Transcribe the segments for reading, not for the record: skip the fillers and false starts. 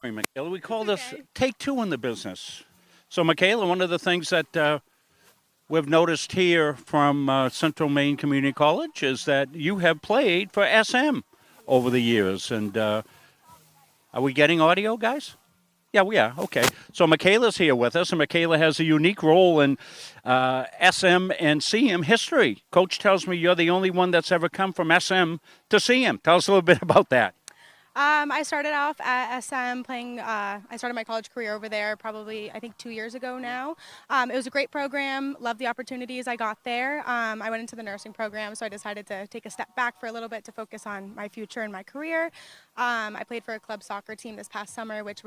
Michaela. We call It's this okay. take two in the business. So, Michaela, one of the things that we've noticed here from Central Maine Community College is that you have played for SM over the years. And are we getting audio, guys? Yeah, we are. Okay. So Michaela's here with us, and Michaela has a unique role in SM and CM history. Coach tells me you're the only one that's ever come from SM to CM. Tell us a little bit about that. I started off at SM playing. I started my college career over there probably, I think, 2 years ago now. It was a great program. Loved the opportunities I got there. I went into the nursing program, so I decided to take a step back for a little bit to focus on my future and my career. I played for a club soccer team this past summer, which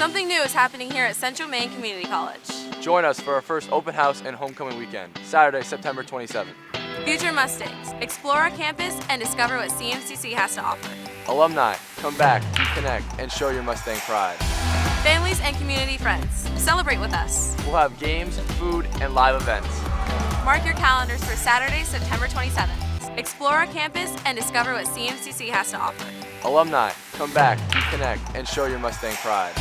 Something new is happening here at Central Maine Community College. Join us for our first open house and homecoming weekend, Saturday, September 27th. Future Mustangs, explore our campus and discover what CMCC has to offer. Alumni, come back, reconnect, and show your Mustang pride. Families and community friends, celebrate with us. We'll have games, food, and live events. Mark your calendars for Saturday, September 27th. Explore our campus and discover what CMCC has to offer. Alumni, come back, reconnect, and show your Mustang pride.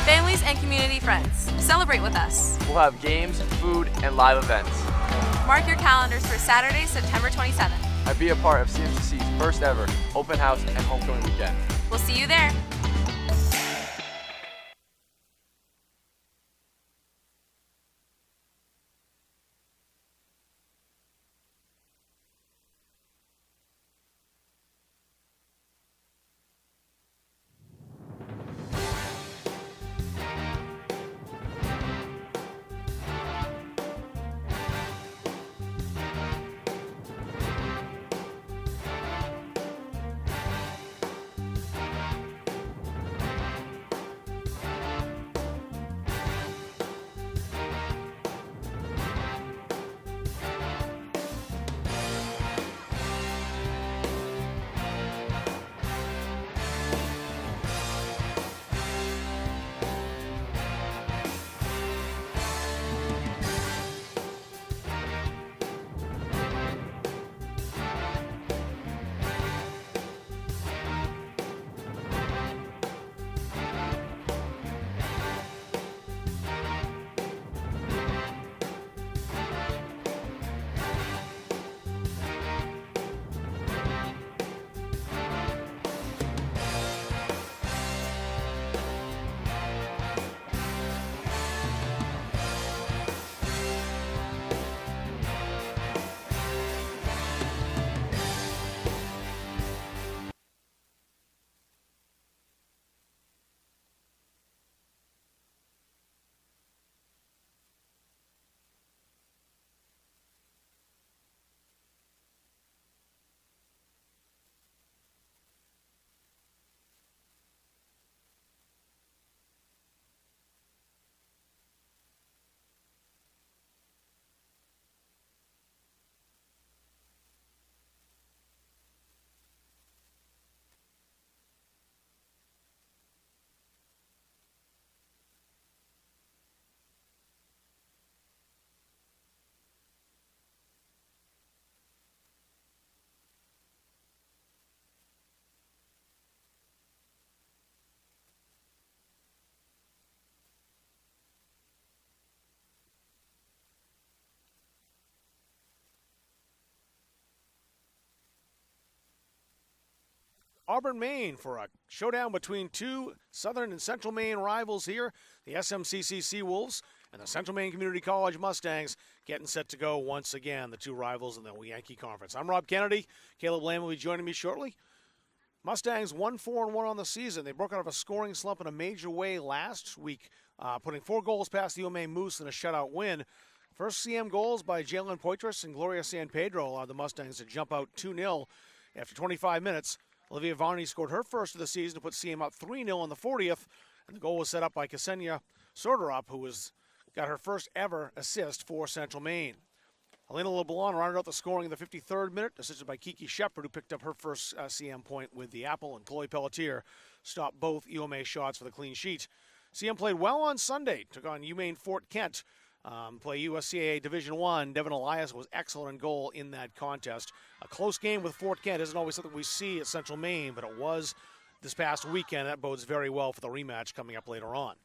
Families and community friends, celebrate with us. We'll have games, food, and live events. Mark your calendars for Saturday, September 27th. And be a part of CMCC's first ever open house and homecoming weekend. We'll see you there. Auburn, Maine for a showdown between two Southern and Central Maine rivals here. The SMCC Seawolves and the Central Maine Community College Mustangs getting set to go once again, the two rivals in the Yankee Conference. I'm Rob Kennedy. Caleb Lamb will be joining me shortly. Mustangs 1-4-1 on the season. They broke out of a scoring slump in a major way last week, putting 4 goals past the UMA Moose in a shutout win. First CM goals by Jalen Poitras and Gloria San Pedro allowed the Mustangs to jump out 2-0 after 25 minutes. Olivia Varney scored her first of the season to put CM up 3-0 in the 40th, and the goal was set up by Ksenia Sorderup, who got her first ever assist for Central Maine. Helena LeBlanc rounded out the scoring in the 53rd minute, assisted by Kiki Shepard, who picked up her first CM point with the apple, and Chloe Pelletier stopped both UMA shots for the clean sheet. CM played well on Sunday, took on UMaine Fort Kent. Play USCAA Division I. Devin Elias was excellent in goal in that contest. A close game with Fort Kent isn't always something we see at Central Maine, but it was this past weekend. That bodes very well for the rematch coming up later on.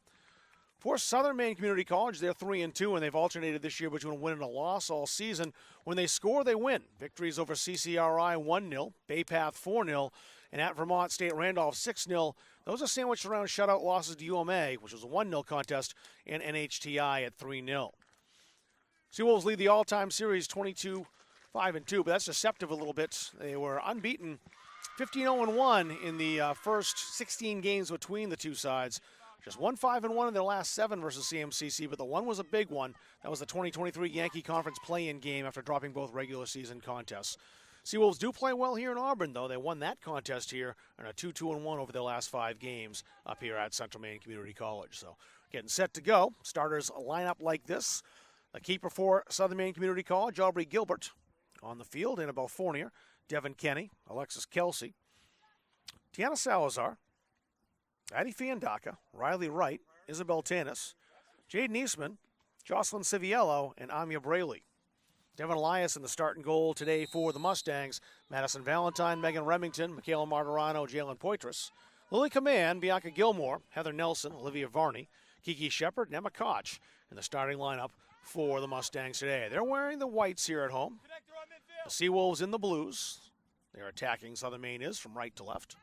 For Southern Maine Community College, they're 3-2, and they've alternated this year between a win and a loss all season. When they score, they win. Victories over CCRI 1-0, Baypath 4-0, and at Vermont State Randolph 6-0. Those are sandwiched around shutout losses to UMA, which was a 1-0 contest, and NHTI at 3-0. Seawolves lead the all-time series 22-5-2, but that's deceptive a little bit. They were unbeaten 15-0-1 in the first 16 games between the two sides. Just 1-5-1 in their last 7 versus CMCC, but the one was a big one. That was the 2023 Yankee Conference play-in game after dropping both regular season contests. Seawolves do play well here in Auburn, though. They won that contest here and a 2-2-1 over their last 5 games up here at Central Maine Community College. So getting set to go. Starters line up like this. The keeper for Southern Maine Community College, Aubrey Gilbert. On the field, Annabelle Fournier, Devin Kenny, Alexis Kelsey, Tiana Salazar, Addie Fiandaca, Riley Wright, Isabel Tanis, Jaden Eastman, Jocelyn Civiello, and Amia Braley. Devin Elias in the starting goal today for the Mustangs. Madison Valentine, Megan Remington, Michaela Martirano, Jalen Poitras. Lily Command, Bianca Gilmore, Heather Nelson, Olivia Varney, Kiki Shepard, and Emma Koch in the starting lineup for the Mustangs today. They're wearing the whites here at home. The Seawolves in the blues. They're attacking, Southern Maine is, from right to left.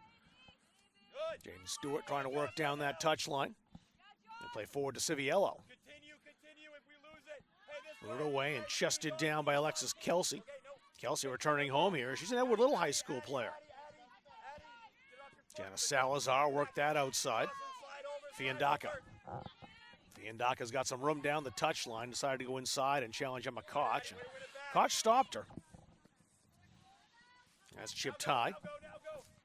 Jaden Stewart trying to work down that touchline. They play forward to Civiello. Moved away and chested down by Alexis Kelsey. Kelsey returning home here. She's an Edward Little High School player. Jana Salazar worked that outside. Fiandaca. Fiandaca's got some room down the touchline. Decided to go inside and challenge Emma Koch. And Koch stopped her. That's chipped high.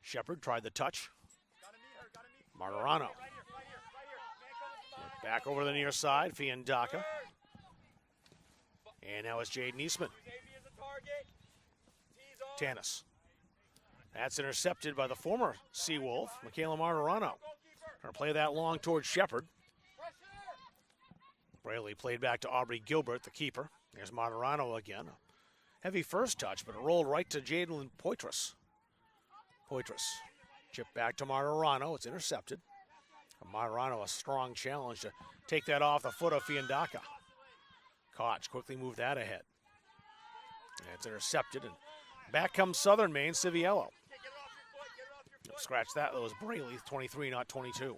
Shepard tried the touch. Martirano. Back over the near side, Fiandaca. And now it's Jaden Eastman. Tanis. That's intercepted by the former Seawolf, Michaela Martirano. Trying to play that long towards Shepard. Braley played back to Aubrey Gilbert, the keeper. There's Martirano again. Heavy first touch, but it rolled right to Jaden Poitras. Poitras. Chip back to Martirano. It's intercepted. Martirano, a strong challenge to take that off the foot of Fiandaca. Koch quickly moved that ahead. And it's intercepted, and back comes Southern Maine, Civiello. Scratch that, that was Braley, 23, not 22.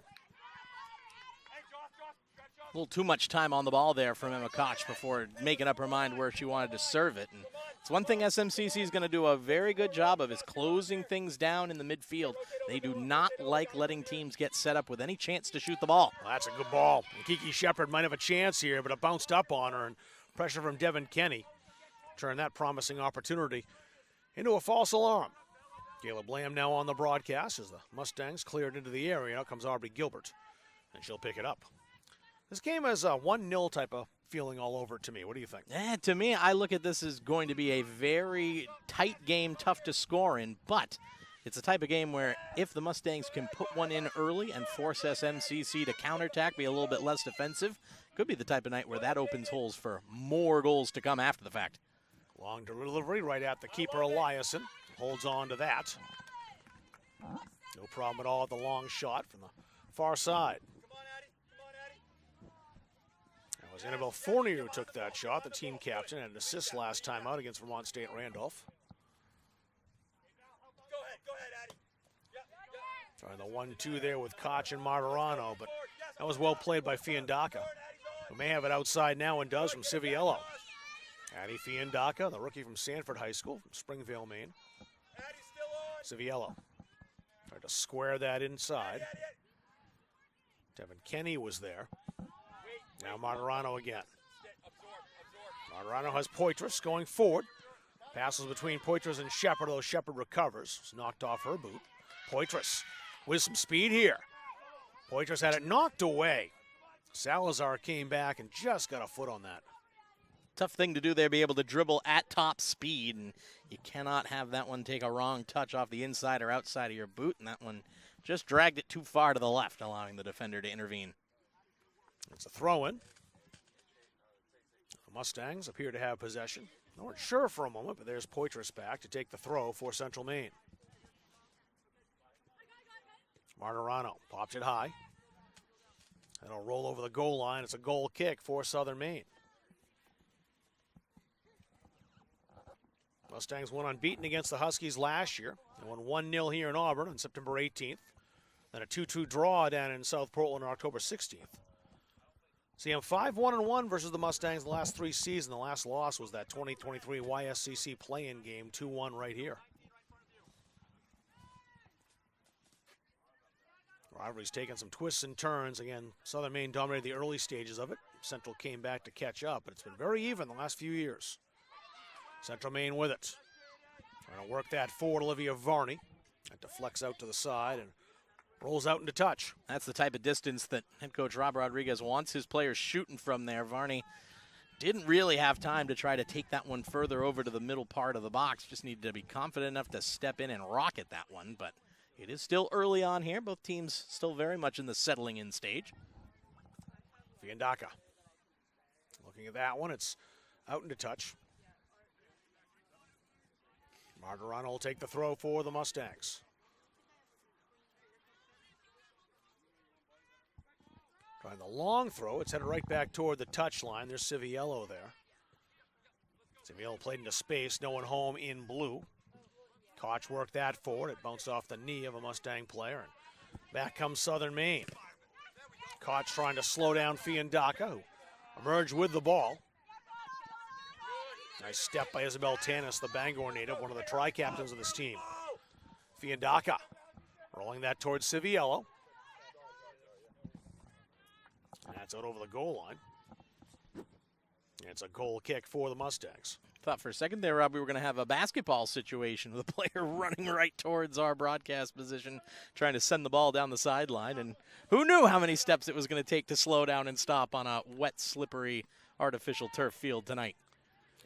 A little too much time on the ball there from Emma Koch before making up her mind where she wanted to serve it. And it's one thing SMCC is going to do a very good job of is closing things down in the midfield. They do not like letting teams get set up with any chance to shoot the ball. Well, that's a good ball. And Kiki Shepard might have a chance here, but it bounced up on her, and pressure from Devin Kenny turned that promising opportunity into a false alarm. Caleb Lamb now on the broadcast as the Mustangs cleared into the area. Out comes Aubrey Gilbert, and she'll pick it up. This game has a 1-0 type of feeling all over it to me. What do you think? To me, I look at this as going to be a very tight game, tough to score in, but it's a type of game where if the Mustangs can put one in early and force SMCC to counterattack, be a little bit less defensive, could be the type of night where that opens holes for more goals to come after the fact. Long delivery right at the keeper, Eliason. Holds on to that. No problem at all at the long shot from the far side. That was Annabelle Fournier who took that shot, the team captain, and an assist last time out against Vermont State Randolph. Trying the 1-2 there with Koch and Martirano, but that was well played by Fiandaca, who may have it outside now and does from Civiello. Addy Fiandaca, the rookie from Sanford High School, from Springvale, Maine. Civiello tried to square that inside. Devin Kenny was there. Now Martirano again. Martirano has Poitras going forward. Passes between Poitras and Shepard, though Shepard recovers. It's knocked off her boot. Poitras with some speed here. Poitras had it knocked away. Salazar came back and just got a foot on that. Tough thing to do there, be able to dribble at top speed, and you cannot have that one take a wrong touch off the inside or outside of your boot, and that one just dragged it too far to the left, allowing the defender to intervene. It's a throw-in. The Mustangs appear to have possession. They weren't sure for a moment, but there's Poitras back to take the throw for Central Maine. Martirano pops it high. It'll roll over the goal line. It's a goal kick for Southern Maine. Mustangs went unbeaten against the Huskies last year. They won 1-0 here in Auburn on September 18th. Then a 2-2 draw down in South Portland on October 16th. See, I'm 5-1-1 versus the Mustangs the last 3 seasons. The last loss was that 2023 YSCC play-in game, 2-1 right here. Rivalry's taken some twists and turns. Again, Southern Maine dominated the early stages of it. Central came back to catch up, but it's been very even the last few years. Central Maine with it. Trying to work that forward, Olivia Varney. That deflects out to the side and rolls out into touch. That's the type of distance that head coach Rob Rodriguez wants his players shooting from there. Varney didn't really have time to try to take that one further over to the middle part of the box. Just needed to be confident enough to step in and rocket that one, but it is still early on here. Both teams still very much in the settling in stage. Fiandaca. Looking at that one, it's out into touch. Martirano will take the throw for the Mustangs. Trying the long throw. It's headed right back toward the touch line. There's Civiello there. Civiello played into space. No one home in blue. Koch worked that forward. It bounced off the knee of a Mustang player. And back comes Southern Maine. Koch trying to slow down Fiandaca, who emerged with the ball. Nice step by Isabel Tanis, the Bangor native, one of the tri-captains of this team. Fiandaca rolling that towards Civiello. That's out over the goal line. It's a goal kick for the Mustangs. Thought for a second there, Rob, we were going to have a basketball situation with a player running right towards our broadcast position, trying to send the ball down the sideline. And who knew how many steps it was going to take to slow down and stop on a wet, slippery, artificial turf field tonight.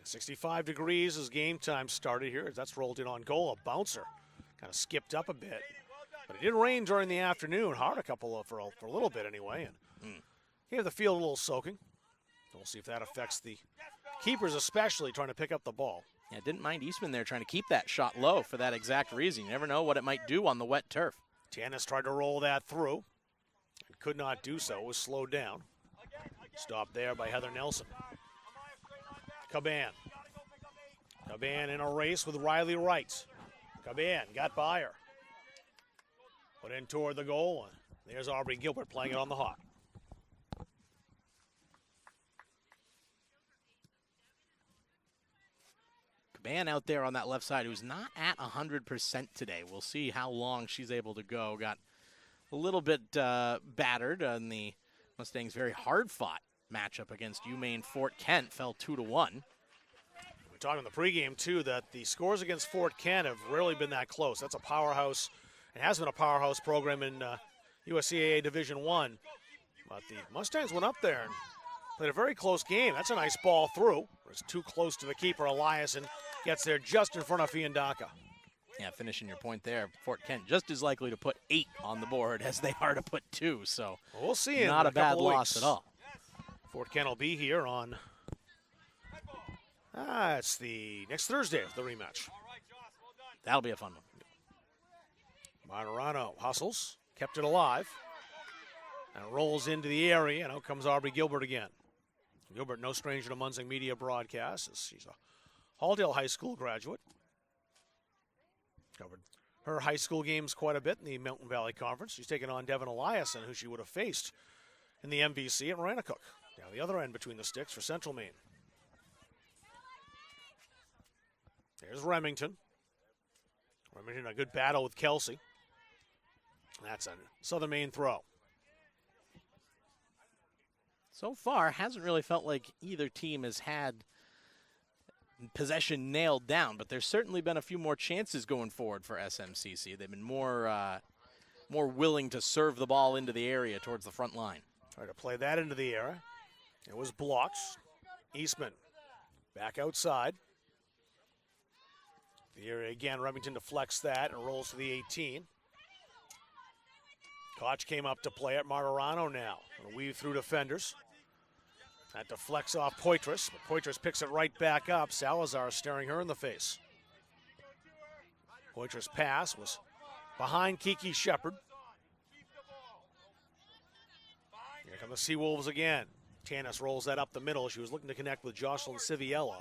65 degrees as game time started here. That's rolled in on goal. A bouncer kind of skipped up a bit. But it did rain during the afternoon. Hard for a little bit anyway. And gave the field a little soaking. We'll see if that affects the keepers, especially trying to pick up the ball. Yeah, didn't mind Eastman there trying to keep that shot low for that exact reason. You never know what it might do on the wet turf. Tanis tried to roll that through and could not do so. It was slowed down. Stopped there by Heather Nelson. Caban. Caban in a race with Riley Wright. Caban got by her. Put in toward the goal. There's Aubrey Gilbert playing it on the hot. Caban out there on that left side who's not at 100% today. We'll see how long she's able to go. Got a little bit battered on the Mustangs' very hard-fought matchup against UMaine Fort Kent. Fell 2-1. We talked in the pregame, too, that the scores against Fort Kent have rarely been that close. That's a powerhouse. It has been a powerhouse program in USCAA Division I. But the Mustangs went up there and played a very close game. That's a nice ball through. It's too close to the keeper. Eliason gets there just in front of Fiandaca. Yeah, finishing your point there, Fort Kent just as likely to put 8 on the board as they are to put 2. So well, we'll see. Not in a bad loss weeks. at all. Fort Kent will be here on it's the next Thursday, the rematch. That'll be a fun one. Martirano hustles, kept it alive, and rolls into the area, and out comes Aubrey Gilbert again. Gilbert, no stranger to Munzing Media Broadcasts. She's a Halldale High School graduate. Covered her high school games quite a bit in the Mountain Valley Conference. She's taken on Devin Eliason, who she would have faced in the MVC at Rannocook. Down the other end between the sticks for Central Maine. There's Remington. Remington, a good battle with Kelsey. That's a Southern Maine throw. So far, hasn't really felt like either team has had possession nailed down, but there's certainly been a few more chances going forward for SMCC. They've been more willing to serve the ball into the area towards the front line. Try to play that into the area. It was blocked. Eastman back outside. The area again, Remington deflects that and rolls to the 18. Koch came up to play it. Martirano now. Gonna weave through defenders. That deflects off Poitras, but Poitras picks it right back up. Salazar staring her in the face. Poitras' pass was behind Kiki Shepard. Here come the Seawolves again. Tanis rolls that up the middle. She was looking to connect with Jocelyn Civiello.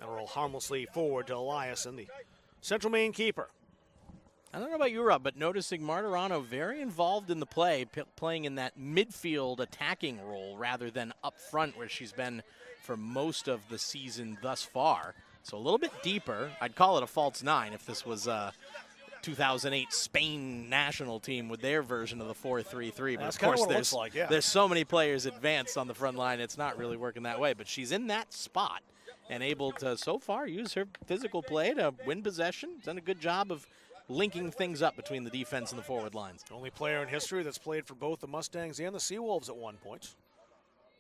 And roll harmlessly forward to Eliason, the Central Maine keeper. I don't know about you, Rob, but noticing Martirano very involved in the play, playing in that midfield attacking role rather than up front where she's been for most of the season thus far. So a little bit deeper. I'd call it a false nine if this was a 2008 Spain national team with their version of the 4-3-3. But That's of course, there's so many players advanced on the front line, it's not really working that way. But she's in that spot and able to, so far, use her physical play to win possession. Done a good job of linking things up between the defense and the forward lines. Only player in history that's played for both the Mustangs and the Seawolves at one point.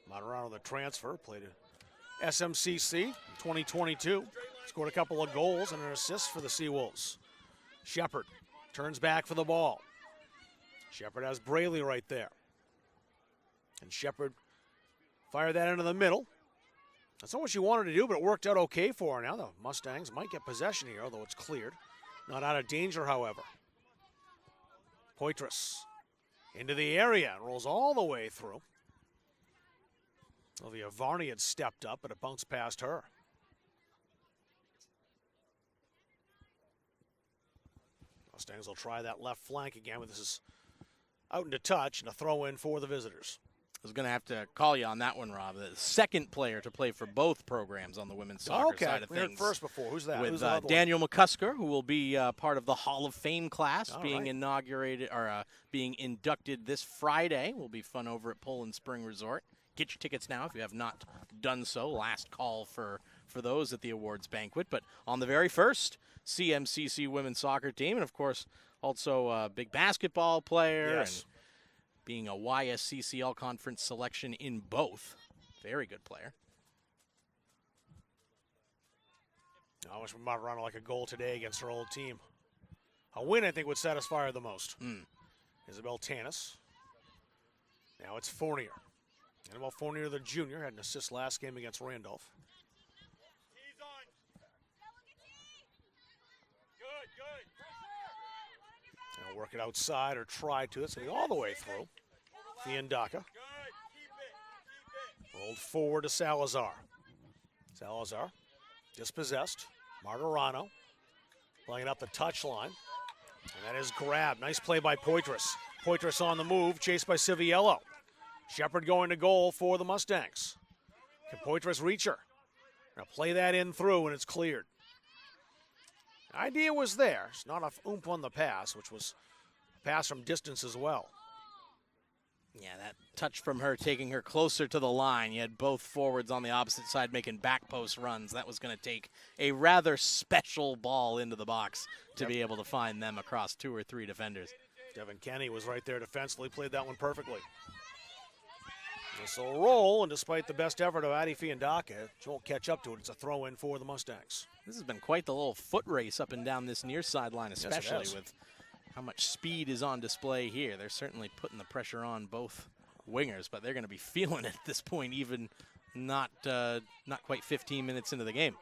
Martirano, the transfer, played at SMCC in 2022. Scored a couple of goals and an assist for the Seawolves. Shepard turns back for the ball. Shepard has Braley right there. And Shepard fired that into the middle. That's not what she wanted to do, but it worked out okay for her. Now the Mustangs might get possession here, although it's cleared. Not out of danger, however. Poitras into the area, rolls all the way through. Olivia Varney had stepped up, but it bounced past her. Mustangs will try that left flank again, but this is out into touch and a throw in for the visitors. I was going to have to call you on that one, Rob. The second player to play for both programs on the women's soccer side of we heard things. first before. Who's that? With Who's the other Daniel McCusker, who will be part of the Hall of Fame class, All being right. inaugurated or being inducted this Friday. Will be fun over at Poland Spring Resort. Get your tickets now if you have not done so. Last call for those at the awards banquet. But on the very first CMCC women's soccer team, and of course also a big basketball player. Yes. And being a YSCC All-Conference selection in both. Very good player. I wish Martirano like a goal today against her old team. A win, I think, would satisfy her the most. Isabel Tanis. Now it's Fournier. Annabelle Fournier, the junior, had an assist last game against Randolph. Now work it outside or try to. It's going to go all the way through. Fiandaka. Rolled forward to Salazar. Salazar dispossessed. Martirano playing it up the touchline. And that is grabbed. Nice play by Poitras. Poitras on the move, chased by Civiello. Shepard going to goal for the Mustangs. Can Poitras reach her? Now play that in through and it's cleared. Idea was there. It's not a oomph on the pass, which was a pass from distance as well. Yeah, that touch from her taking her closer to the line. You had both forwards on the opposite side making back post runs. That was going to take a rather special ball into the box to be able to find them across 2 or 3 defenders. Devin Kenny was right there defensively, played that one perfectly. This will roll, and despite the best effort of Adi Fiandaka, she won't catch up to it. It's a throw in for the Mustangs. This has been quite the little foot race up and down this near sideline, Yes, it especially has. with how much speed is on display here. They're certainly putting the pressure on both wingers, but they're going to be feeling it at this point, even not quite 15 minutes into the game.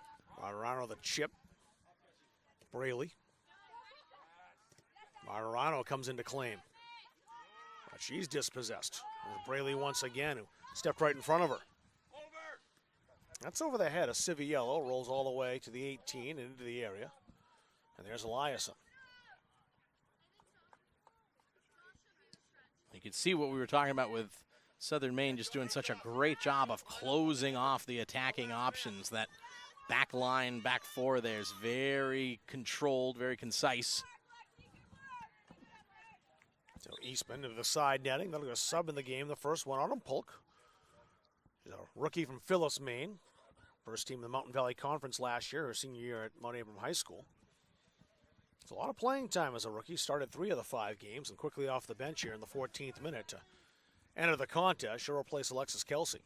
Martirano the chip. Braley. Martirano comes into claim. But she's dispossessed. And Braley once again, who stepped right in front of her. That's over the head of Civiello. Rolls all the way to the 18 and into the area. And there's Eliason. You can see what we were talking about with Southern Maine just doing such a great job of closing off the attacking options. That back line, back four there is very controlled, very concise. So Eastman into the side netting. That'll go sub in the game. The first one, Autumn Polk. She's a rookie from Phyllis, Maine. First team in the Mountain Valley Conference last year, her senior year at Mount Abram High School. It's a lot of playing time as a rookie. Started 3 of the 5 games and quickly off the bench here in the 14th minute to enter the contest. She'll replace Alexis Kelsey.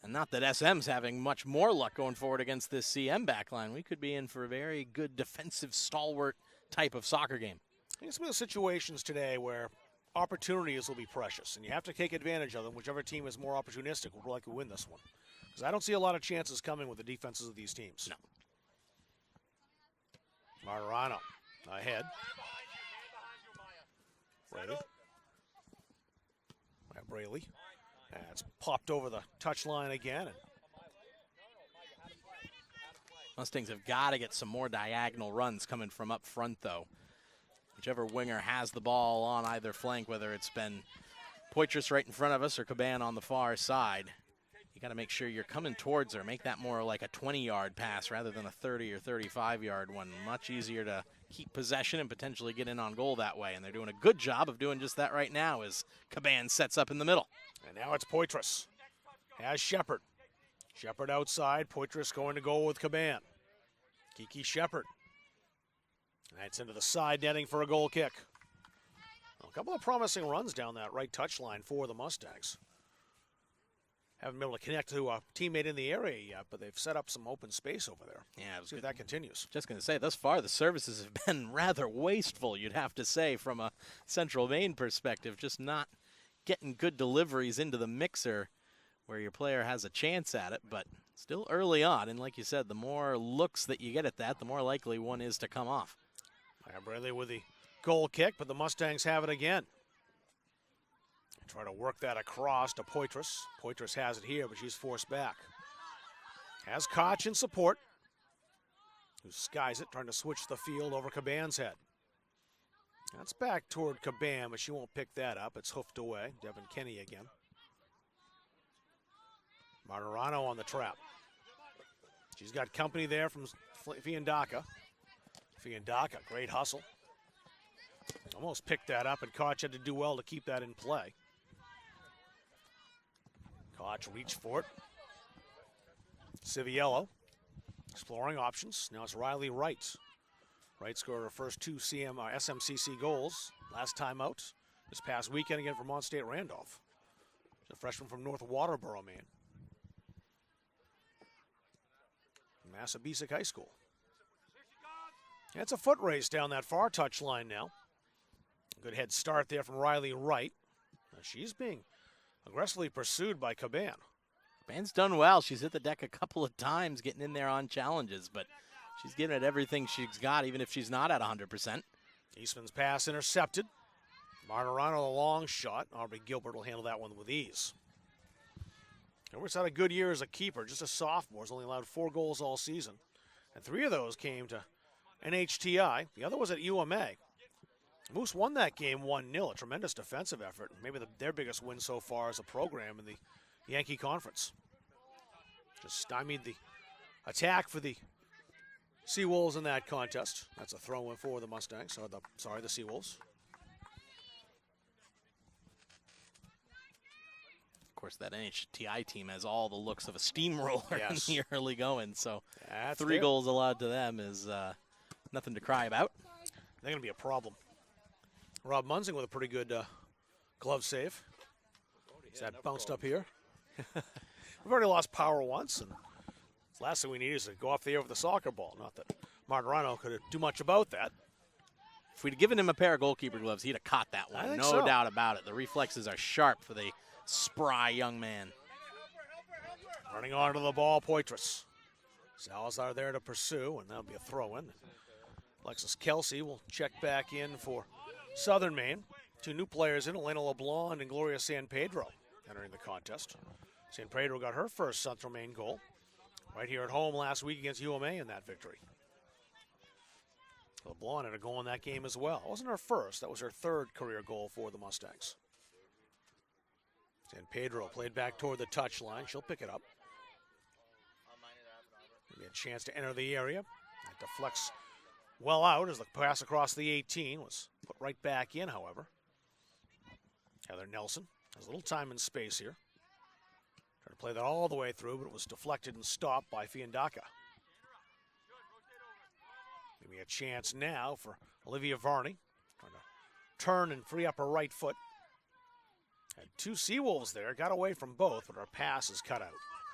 And not that SM's having much more luck going forward against this CM backline. We could be in for a very good defensive stalwart type of soccer game. I think some of the situations today where opportunities will be precious, and you have to take advantage of them. Whichever team is more opportunistic will likely win this one. Because I don't see a lot of chances coming with the defenses of these teams. No. Martirano ahead. Braley. Braley. It's popped over the touchline again. Mustangs have got to get some more diagonal runs coming from up front, though. Whichever winger has the ball on either flank, whether it's been Poitras right in front of us or Caban on the far side, you got to make sure you're coming towards her. Make that more like a 20-yard pass rather than a 30 or 35-yard one. Much easier to keep possession and potentially get in on goal that way. And they're doing a good job of doing just that right now as Caban sets up in the middle. And now it's Poitras. Has Shepard. Shepard outside. Poitras going to go with Caban. Kiki Shepard. That's into the side netting for a goal kick. A couple of promising runs down that right touchline for the Mustangs. Haven't been able to connect to a teammate in the area yet, but they've set up some open space over there. Yeah, it was See if good. that continues. Just going to say, thus far, the services have been rather wasteful, you'd have to say, from a Central Maine perspective. Just not getting good deliveries into the mixer where your player has a chance at it, but still early on. And like you said, the more looks that you get at that, the more likely one is to come off. Braley with the goal kick, but the Mustangs have it again. Try to work that across to Poitras. Poitras has it here, but she's forced back. Has Koch in support, who skies it, trying to switch the field over Caban's head. That's back toward Caban, but she won't pick that up. It's hoofed away. Devin Kenny again. Martirano on the trap. She's got company there from Fiandaca. Fiandaca, great hustle. Almost picked that up, and Koch had to do well to keep that in play. Koch reached for it. Civiello exploring options. Now it's Riley Wright. Wright scored her first 2 SMCC goals last time out this past weekend again for Vermont State Randolph. She's a freshman from North Waterboro, Maine. Massabesic High School. And it's a foot race down that far touchline now. Good head start there from Riley Wright. Now she's being aggressively pursued by Caban. Caban's done well. She's hit the deck a couple of times getting in there on challenges, but she's giving it everything she's got, even if she's not at 100%. Eastman's pass intercepted. Martirano the long shot. Aubrey Gilbert will handle that one with ease. Gilbert's had a good year as a keeper, just a sophomore. Has only allowed 4 goals all season. And 3 of those came to NHTI. The other was at UMA. Moose won that game 1-0, a tremendous defensive effort. Maybe their biggest win so far as a program in the Yankee Conference. Just stymied the attack for the Seawolves in that contest. That's a throw-in for the Mustangs, or the Seawolves. Of course, that NHTI team has all the looks of a steamroller Yes. in the early going, so That's 3 there. goals allowed to them is nothing to cry about. They're going to be a problem. Rob Munzing with a pretty good glove save. Is that bounced up here? We've already lost power once, and the last thing we need is to go off the air with a soccer ball. Not that Martirano could do much about that. If we'd given him a pair of goalkeeper gloves, he'd have caught that I one. think No so. doubt about it. The reflexes are sharp for the spry young man. Running onto the ball, Poitras. Salazar there to pursue, and that'll be a throw-in. Alexis Kelsey will check back in for Southern Maine. 2 new players in, Elena LeBlanc and Gloria San Pedro entering the contest. San Pedro got her first Central Maine goal right here at home last week against UMA in that victory. LeBlanc had a goal in that game as well. It wasn't her first. That was her third career goal for the Mustangs. San Pedro played back toward the touchline. She'll pick it up. Maybe a chance to enter the area. That deflects well out as the pass across the 18 was put right back in, however. Heather Nelson has a little time and space here. Tried to play that all the way through, but it was deflected and stopped by Fiandaca. Maybe a chance now for Olivia Varney. Trying to turn and free up her right foot. Had two Seawolves there, got away from both, but our pass is cut out.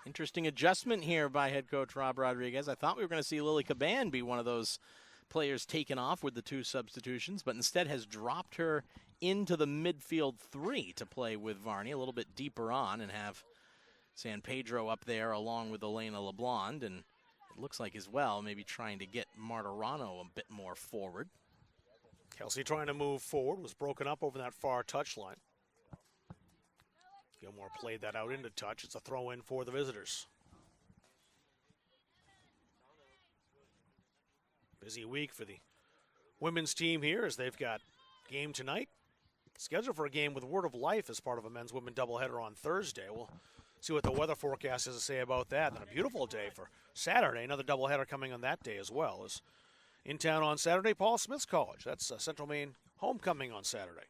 Interesting adjustment here by head coach Rob Rodriguez. I thought we were going to see Lily Caban be one of those players taken off with the two substitutions, but instead has dropped her into the midfield three to play with Varney a little bit deeper on and have San Pedro up there along with Elena LeBlanc, and it looks like as well maybe trying to get Martirano a bit more forward. Kelsey trying to move forward, was broken up over that far touchline. Gilmore played that out into touch. It's a throw in for the visitors. Busy week for the women's team here as they've got game tonight. Scheduled for a game with Word of Life as part of a men's-women doubleheader on Thursday. We'll see what the weather forecast has to say about that. Then a beautiful day for Saturday. Another doubleheader coming on that day as well. As in town on Saturday, Paul Smith's College. That's Central Maine homecoming on Saturday.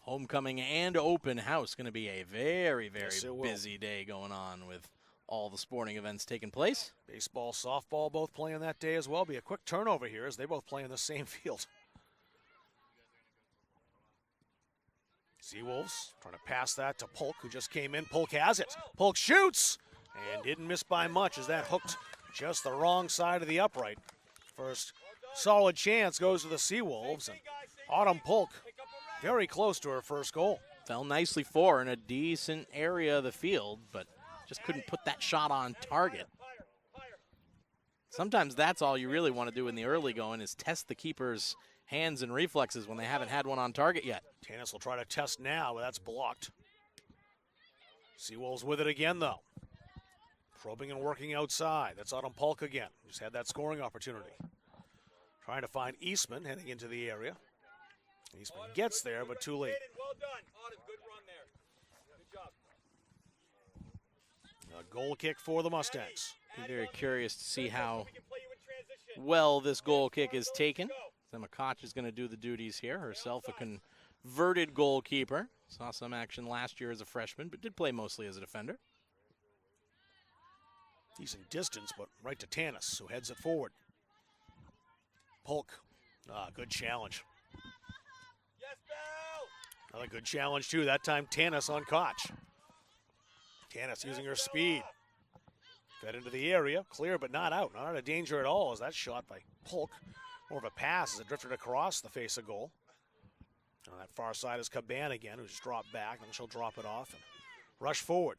Homecoming and open house going to be a very, very Yes, busy day going on with all the sporting events taking place. Baseball, softball both playing that day as well. Be a quick turnover here as they both play in the same field. Seawolves trying to pass that to Polk, who just came in. Polk has it. Polk shoots and didn't miss by much as that hooked just the wrong side of the upright. First solid chance goes to the Seawolves, and Autumn Polk very close to her first goal. Fell nicely for her in a decent area of the field, but just couldn't put that shot on target. Sometimes that's all you really want to do in the early going is test the keeper's hands and reflexes when they haven't had one on target yet. Tanis will try to test now, but that's blocked. Seawolves with it again, though. Probing and working outside. That's Autumn Polk again. Just had that scoring opportunity. Trying to find Eastman heading into the area. Eastman gets there, but too late. Well done, Autumn. Good run there. Good job. A goal kick for the Mustangs. Be very curious to see how well this goal kick is taken. Emma Koch is going to do the duties here. Herself a converted goalkeeper. Saw some action last year as a freshman, but did play mostly as a defender. Decent distance, but right to Tanis, who heads it forward. Polk. Good challenge. Yes, Bell. Another good challenge, too. That time, Tanis on Koch. Tanis using her speed. Fed into the area. Clear, but not out. Not out of danger at all as that shot by Polk. More of a pass as it drifted across the face of goal. On that far side is Caban again, who's dropped back, and she'll drop it off and rush forward.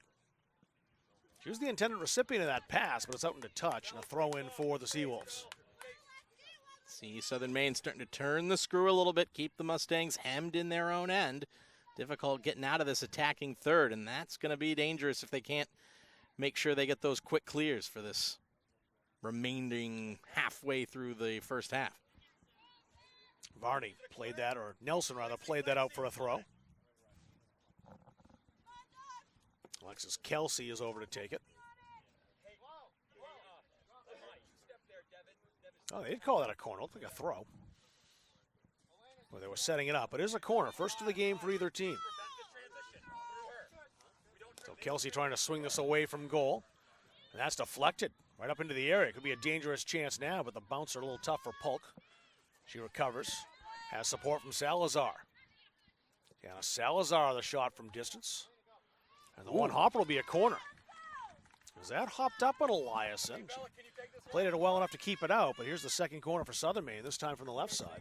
She was the intended recipient of that pass, but it's out into touch, and a throw in for the Seawolves. See Southern Maine starting to turn the screw a little bit, keep the Mustangs hemmed in their own end. Difficult getting out of this attacking third, and that's going to be dangerous if they can't make sure they get those quick clears for this remaining halfway through the first half. Varney played that, or Nelson rather, played that out for a throw. Alexis Kelsey is over to take it. Oh, they'd call that a corner. Looked like a throw. Well, they were setting it up. It is a corner. First of the game for either team. So Kelsey trying to swing this away from goal. And that's deflected right up into the area. Could be a dangerous chance now, but the bouncer a little tough for Polk. She recovers. Has support from Salazar. Yeah, Salazar the shot from distance. And the one hopper will be a corner. Is that hopped up on Eliason? She played it well enough to keep it out, but here's the second corner for Southern Maine, this time from the left side.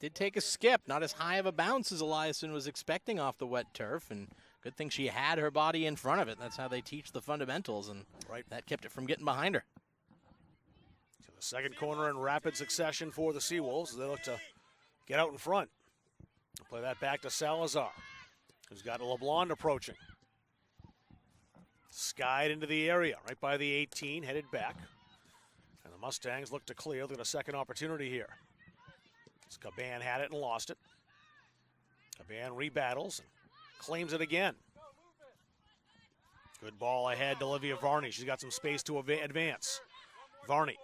Did take a skip, not as high of a bounce as Eliason was expecting off the wet turf, and good thing she had her body in front of it. That's how they teach the fundamentals, and that kept it from getting behind her. So the second corner in rapid succession for the Seawolves. They look to get out in front. They'll play that back to Salazar, who's got LeBlanc approaching. Skied into the area, right by the 18, headed back. And the Mustangs look to clear. Look at a second opportunity here. Caban had it and lost it. Caban rebattles and claims it again. Good ball ahead to Olivia Varney. She's got some space to advance. Varney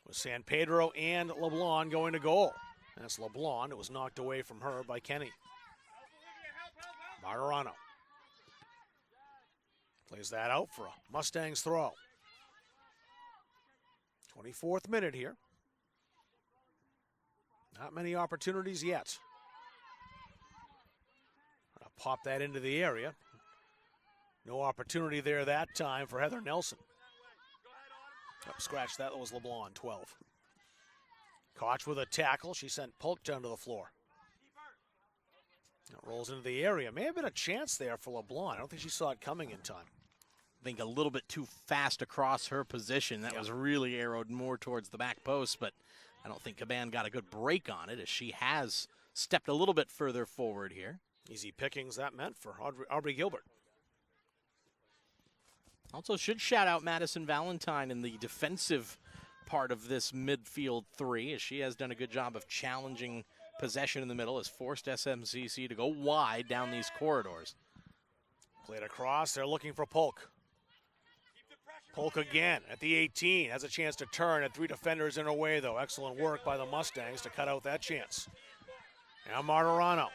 with San Pedro and LeBlanc going to goal. That's LeBlanc. It was knocked away from her by Kenny. Martirano plays that out for a Mustangs throw. 24th minute here. Not many opportunities yet. I'll pop that into the area. No opportunity there that time for Heather Nelson. Oh, scratch that. That was LeBlanc, 12. Koch with a tackle. She sent Polk down to the floor. It rolls into the area. May have been a chance there for LeBlanc. I don't think she saw it coming in time. I think a little bit too fast across her position. That was really arrowed more towards the back post, but I don't think Caban got a good break on it as she has stepped a little bit further forward here. Easy pickings that meant for Aubrey Gilbert. Also should shout out Madison Valentine in the defensive part of this midfield three, as she has done a good job of challenging possession in the middle, has forced SMCC to go wide down these corridors. Played across. They're looking for Polk. Polk again at the 18. Has a chance to turn. Had three defenders in her way, though. Excellent work by the Mustangs to cut out that chance. Now Martirano.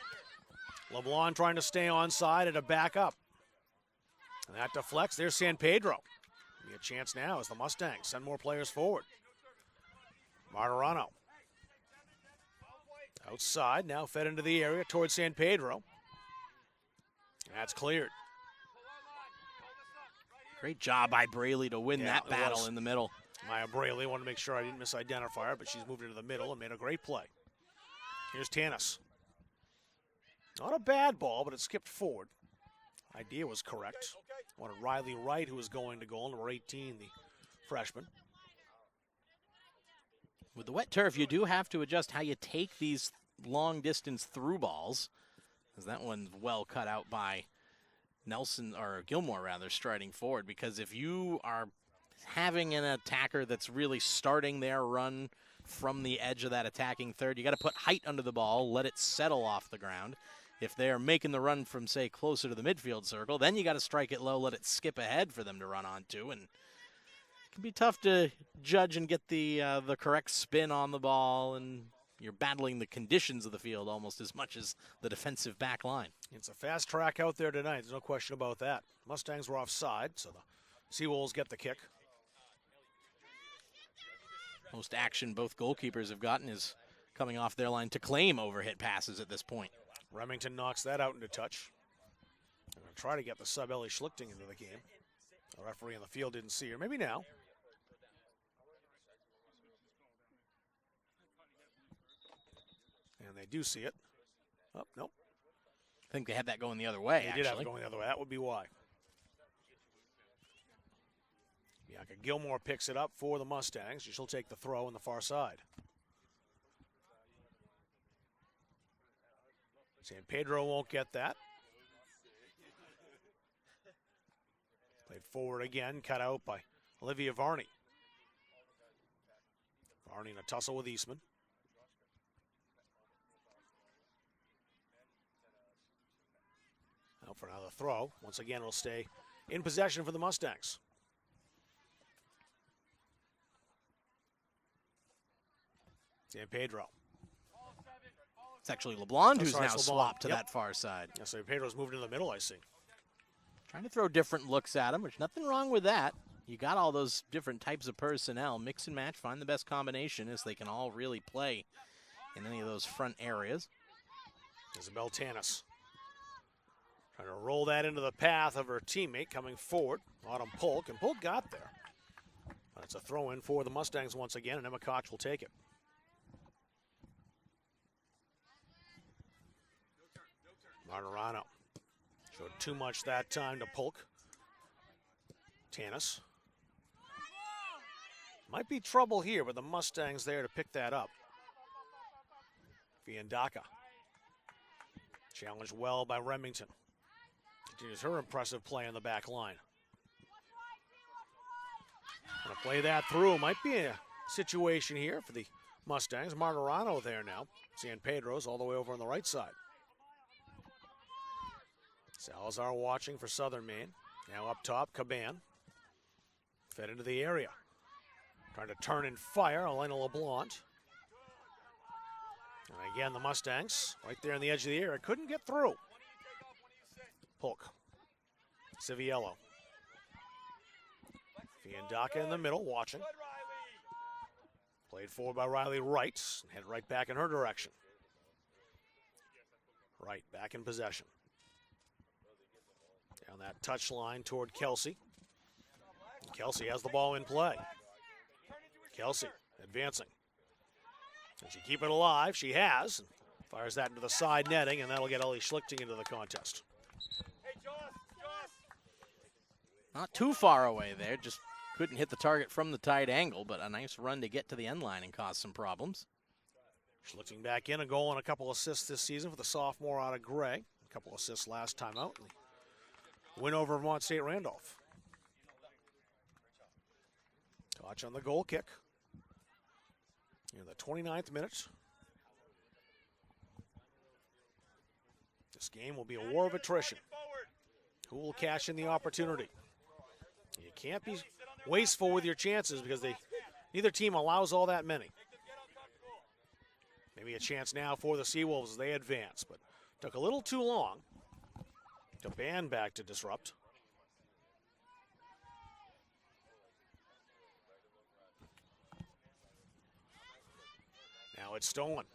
LeBlanc trying to stay onside and to back up. And that deflects. There's San Pedro. Be a chance now as the Mustangs send more players forward. Martirano. Outside, now fed into the area towards San Pedro. That's cleared. Great job by Braley to win that battle in the middle. Maya Braley wanted to make sure I didn't misidentify her, but she's moved into the middle and made a great play. Here's Tanis. Not a bad ball, but it skipped forward. Idea was correct. Wanted Riley Wright, who was going to goal, number 18, the freshman. With the wet turf, you do have to adjust how you take these long-distance through balls, as that one's well cut out by Nelson, or Gilmore rather, striding forward, because if you are having an attacker that's really starting their run from the edge of that attacking third, you got to put height under the ball, let it settle off the ground. If they're making the run from, say, closer to the midfield circle, then you got to strike it low, let it skip ahead for them to run onto, and it can be tough to judge and get the correct spin on the ball, and you're battling the conditions of the field almost as much as the defensive back line. It's a fast track out there tonight. There's no question about that. Mustangs were offside, so the Seawolves get the kick. Most action both goalkeepers have gotten is coming off their line to claim overhit passes at this point. Remington knocks that out into touch. They're going to try to get the sub Ellie Schlichting into the game. The referee in the field didn't see her. Maybe now. And they do see it. Oh, nope. I think they had that going the other way, They did have it going the other way. That would be why. Bianca Gilmore picks it up for the Mustangs. She'll take the throw on the far side. San Pedro won't get that. Played forward again, cut out by Olivia Varney. Varney in a tussle with Eastman. Out for another throw. Once again, it'll stay in possession for the Mustangs. San Pedro. It's actually LeBlanc who's now swapped to that far side. Yeah, so Pedro's moved in the middle, I see. Trying to throw different looks at him, which nothing wrong with that. You got all those different types of personnel. Mix and match, find the best combination as they can all really play in any of those front areas. Isabel Tanis trying to roll that into the path of her teammate coming forward, Autumn Polk, and Polk got there. That's a throw-in for the Mustangs once again, and Emma Koch will take it. Martirano showed too much that time to Polk. Tanis. Might be trouble here, but the Mustangs there to pick that up. Viandaka. Challenged well by Remington. Continues her impressive play on the back line. Gonna play that through. Might be a situation here for the Mustangs. Martirano there now. San Pedro's all the way over on the right side. Salazar watching for Southern Maine. Now up top, Caban. Fed into the area. Trying to turn and fire, Elena LeBlanc. And again, the Mustangs right there on the edge of the area. Couldn't get through. Polk. Civiello. Fiandaca in the middle, watching. Played forward by Riley Wright. Head right back in her direction. Wright back in possession. Down that touch line toward Kelsey. Kelsey has the ball in play. Kelsey advancing. Can she keep it alive? She has. Fires that into the side netting, and that'll get Ellie Schlichting into the contest. Not too far away there, just couldn't hit the target from the tight angle, but a nice run to get to the end line and cause some problems. Schlichting back in, a goal and a couple assists this season for the sophomore out of Gray. A couple assists last time out. Win over Vermont State Randolph. Touch on the goal kick. In the 29th minute. This game will be a war of attrition. Who will cash in the opportunity? You can't be wasteful with your chances because neither team allows all that many. Maybe a chance now for the Seawolves as they advance, but took a little too long to ban back to disrupt. Now it's stolen.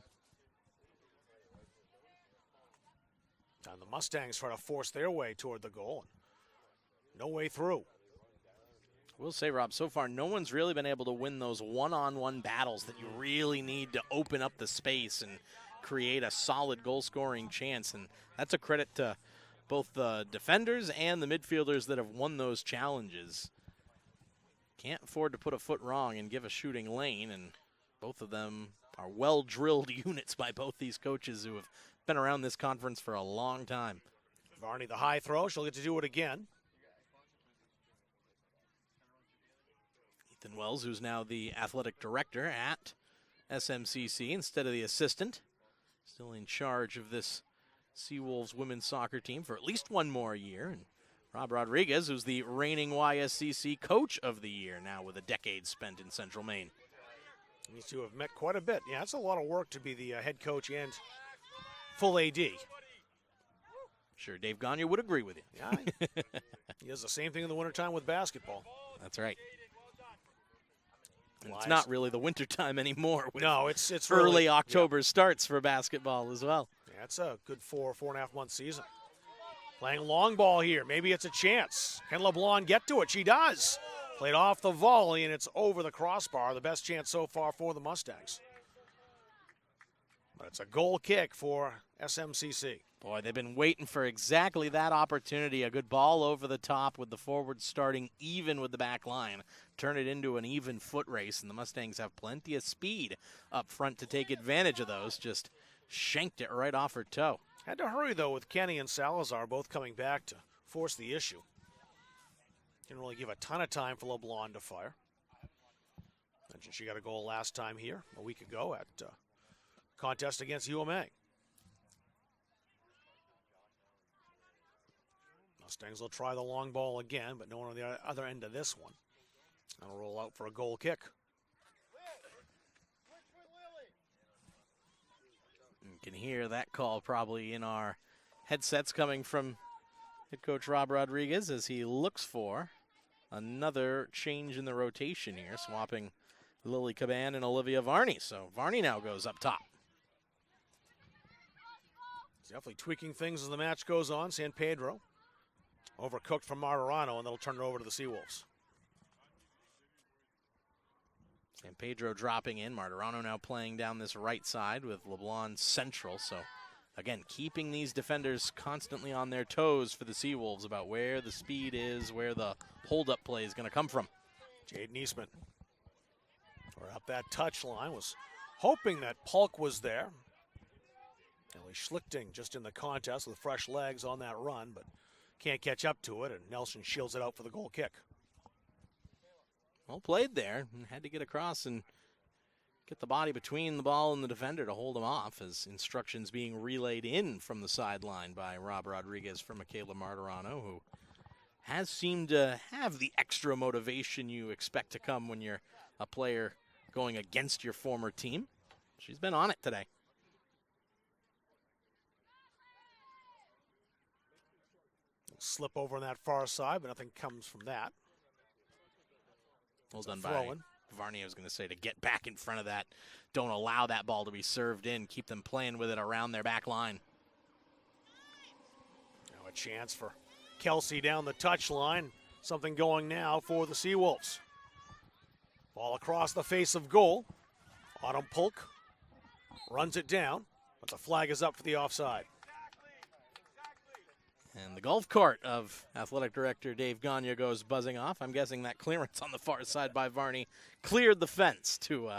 And the Mustangs try to force their way toward the goal. No way through. We'll say, Rob, so far no one's really been able to win those one-on-one battles that you really need to open up the space and create a solid goal-scoring chance. And that's a credit to both the defenders and the midfielders that have won those challenges. Can't afford to put a foot wrong and give a shooting lane, and both of them are well-drilled units by both these coaches who have been around this conference for a long time. Varney the high throw. She'll get to do it again. Ethan Wells, who's now the athletic director at SMCC instead of the assistant, still in charge of this Seawolves women's soccer team for at least one more year. And Rob Rodriguez, who's the reigning YSCC coach of the year, now with a decade spent in Central Maine. These two have met quite a bit. Yeah, it's a lot of work to be the head coach and full AD. Sure, Dave Gagne would agree with you. Yeah, he does the same thing in the wintertime with basketball. That's right. And it's not really the wintertime anymore. No, it's early really, October starts for basketball as well. Yeah, it's a good 4.5 month season. Playing long ball here. Maybe it's a chance. Can LeBlanc get to it? She does. Played off the volley, and it's over the crossbar. The best chance so far for the Mustangs. But it's a goal kick for SMCC. Boy, they've been waiting for exactly that opportunity. A good ball over the top with the forward starting even with the back line. Turn it into an even foot race, and the Mustangs have plenty of speed up front to take advantage of those. Just shanked it right off her toe. Had to hurry, though, with Kenny and Salazar both coming back to force the issue. Didn't really give a ton of time for LeBlanc to fire. Mentioned she got a goal last time here a week ago at contest against UMA. Mustangs will try the long ball again, but no one on the other end of this one. That'll roll out for a goal kick. You can hear that call probably in our headsets coming from head coach Rob Rodriguez as he looks for another change in the rotation here, swapping Lily Caban and Olivia Varney. So Varney now goes up top. He's definitely tweaking things as the match goes on. San Pedro overcooked from Martirano, and they'll turn it over to the Seawolves. San Pedro dropping in. Martirano now playing down this right side with LeBlanc central. So, again, keeping these defenders constantly on their toes for the Seawolves about where the speed is, where the hold-up play is going to come from. Jade Niesman, or up that touch line, was hoping that Polk was there. Ellie Schlichting just in the contest with fresh legs on that run, but can't catch up to it, and Nelson shields it out for the goal kick. Well played there, and had to get across and get the body between the ball and the defender to hold him off, as instructions being relayed in from the sideline by Rob Rodriguez for Michaela Martirano, who has seemed to have the extra motivation you expect to come when you're a player going against your former team. She's been on it today. Slip over on that far side, but nothing comes from that. Well done throw-in. by Varney. I was going to say, to get back in front of that. Don't allow that ball to be served in. Keep them playing with it around their back line. Now a chance for Kelsey down the touchline. Something going now for the Seawolves. Ball across the face of goal. Autumn Polk runs it down, but the flag is up for the offside. And the golf cart of Athletic Director Dave Gagne goes buzzing off. I'm guessing that clearance on the far side by Varney cleared the fence to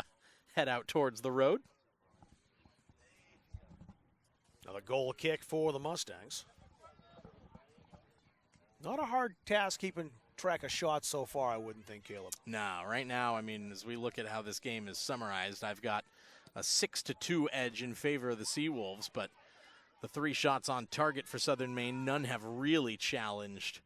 head out towards the road. Another goal kick for the Mustangs. Not a hard task keeping track of shots so far, I wouldn't think, Caleb. No, right now, I mean, as we look at how this game is summarized, I've got a 6-2 edge in favor of the Seawolves, but the 3 shots on target for Southern Maine, none have really challenged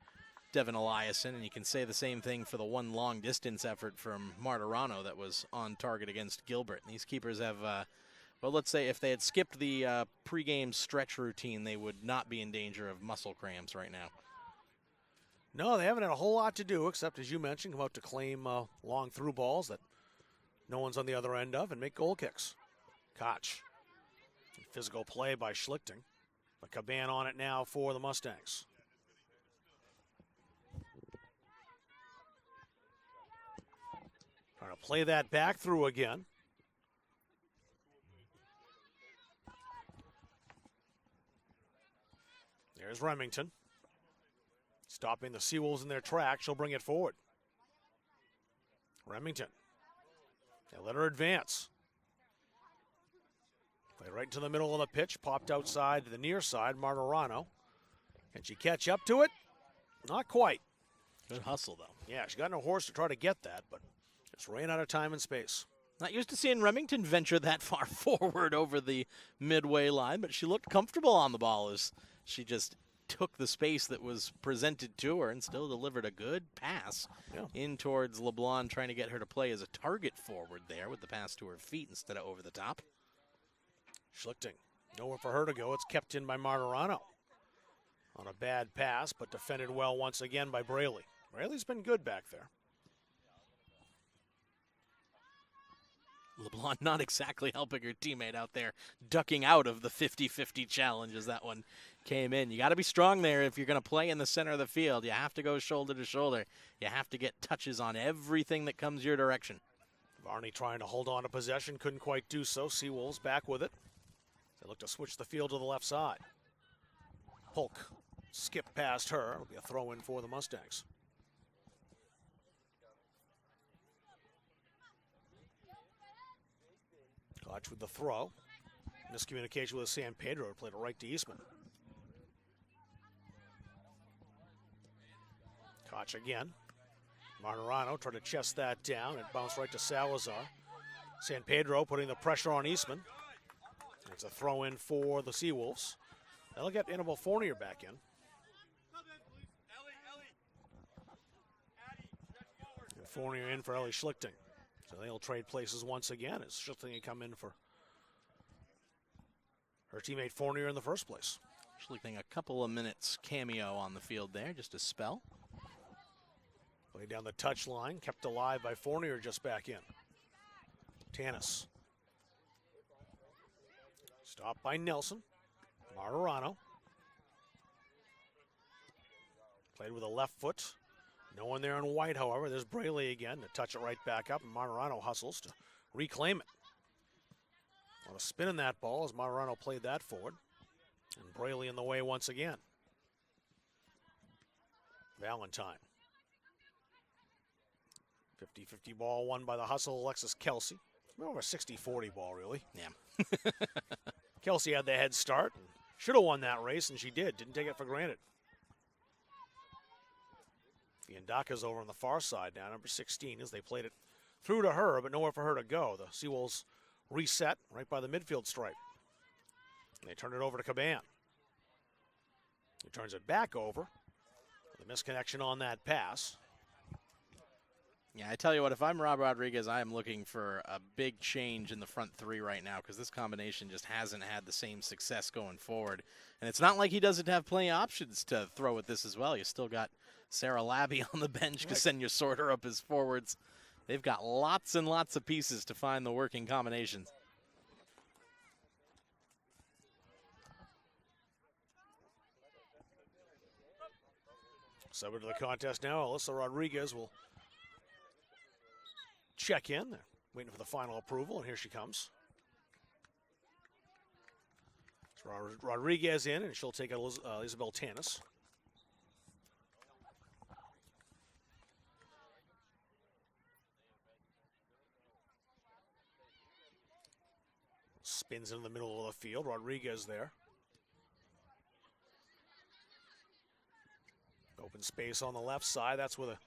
Devin Eliason, and you can say the same thing for the one long distance effort from Martirano that was on target against Gilbert. And these keepers have, well, let's say if they had skipped the pregame stretch routine, they would not be in danger of muscle cramps right now. No, they haven't had a whole lot to do, except, as you mentioned, come out to claim long through balls that no one's on the other end of and make goal kicks. Koch. Physical play by Schlichting. But Caban on it now for the Mustangs. Trying to play that back through again. There's Remington. Stopping the Seawolves in their track. She'll bring it forward. Remington. They let her advance. Played right into the middle of the pitch. Popped outside to the near side. Martirano. Can she catch up to it? Not quite. Good hustle, though. Yeah, she got no horse to try to get that, but just ran out of time and space. Not used to seeing Remington venture that far forward over the midway line, but she looked comfortable on the ball as she just took the space that was presented to her and still delivered a good pass in towards LeBlanc, trying to get her to play as a target forward there with the pass to her feet instead of over the top. Schlichting. Nowhere for her to go. It's kept in by Martirano. On a bad pass, but defended well once again by Braley. Braley's been good back there. LeBlanc not exactly helping her teammate out there, ducking out of the 50-50 challenge as that one came in. You got to be strong there if you're going to play in the center of the field. You have to go shoulder to shoulder. You have to get touches on everything that comes your direction. Varney trying to hold on to possession, couldn't quite do so. Seawolves back with it. They look to switch the field to the left side. Polk skip past her. It'll be a throw-in for the Mustangs. Koch with the throw. Miscommunication with San Pedro. Played it right to Eastman. Koch again. Martirano tried to chest that down. It bounced right to Salazar. San Pedro putting the pressure on Eastman. It's a throw-in for the Seawolves. They'll get Annabelle Fournier back in. And Fournier in for Ellie Schlichting. So they'll trade places once again as Schlichting can come in for her teammate Fournier in the first place. Schlichting a couple of minutes cameo on the field there, just a spell. Played down the touch line, kept alive by Fournier just back in. Tanis. Stopped by Nelson. Martirano. Played with a left foot. No one there in white, however. There's Braley again to touch it right back up, and Martirano hustles to reclaim it. A lot of spin in that ball as Martirano played that forward. And Braley in the way once again. Valentine. 50-50 ball won by the hustle, Alexis Kelsey. More of a 60-40 ball, really. Yeah. Kelsey had the head start. Should have won that race, and she did. Didn't take it for granted. Fiandaka's over on the far side now, number 16, as they played it through to her, but nowhere for her to go. The Seawolves reset right by the midfield stripe. And they turn it over to Caban. He turns it back over. The misconnection on that pass. Yeah, I tell you what, if I'm Rob Rodriguez, I am looking for a big change in the front three right now because this combination just hasn't had the same success going forward. And it's not like he doesn't have plenty of options to throw at this as well. You still got Sarah Labby on the bench to send your sorter up as forwards. They've got lots and lots of pieces to find the working combinations. So into the contest now. Alyssa Rodriguez will check in. They're waiting for the final approval, and here she comes. So Rodriguez in, and she'll take out Isabel Tanis. Spins in the middle of the field. Rodriguez there. Open space on the left side. That's where the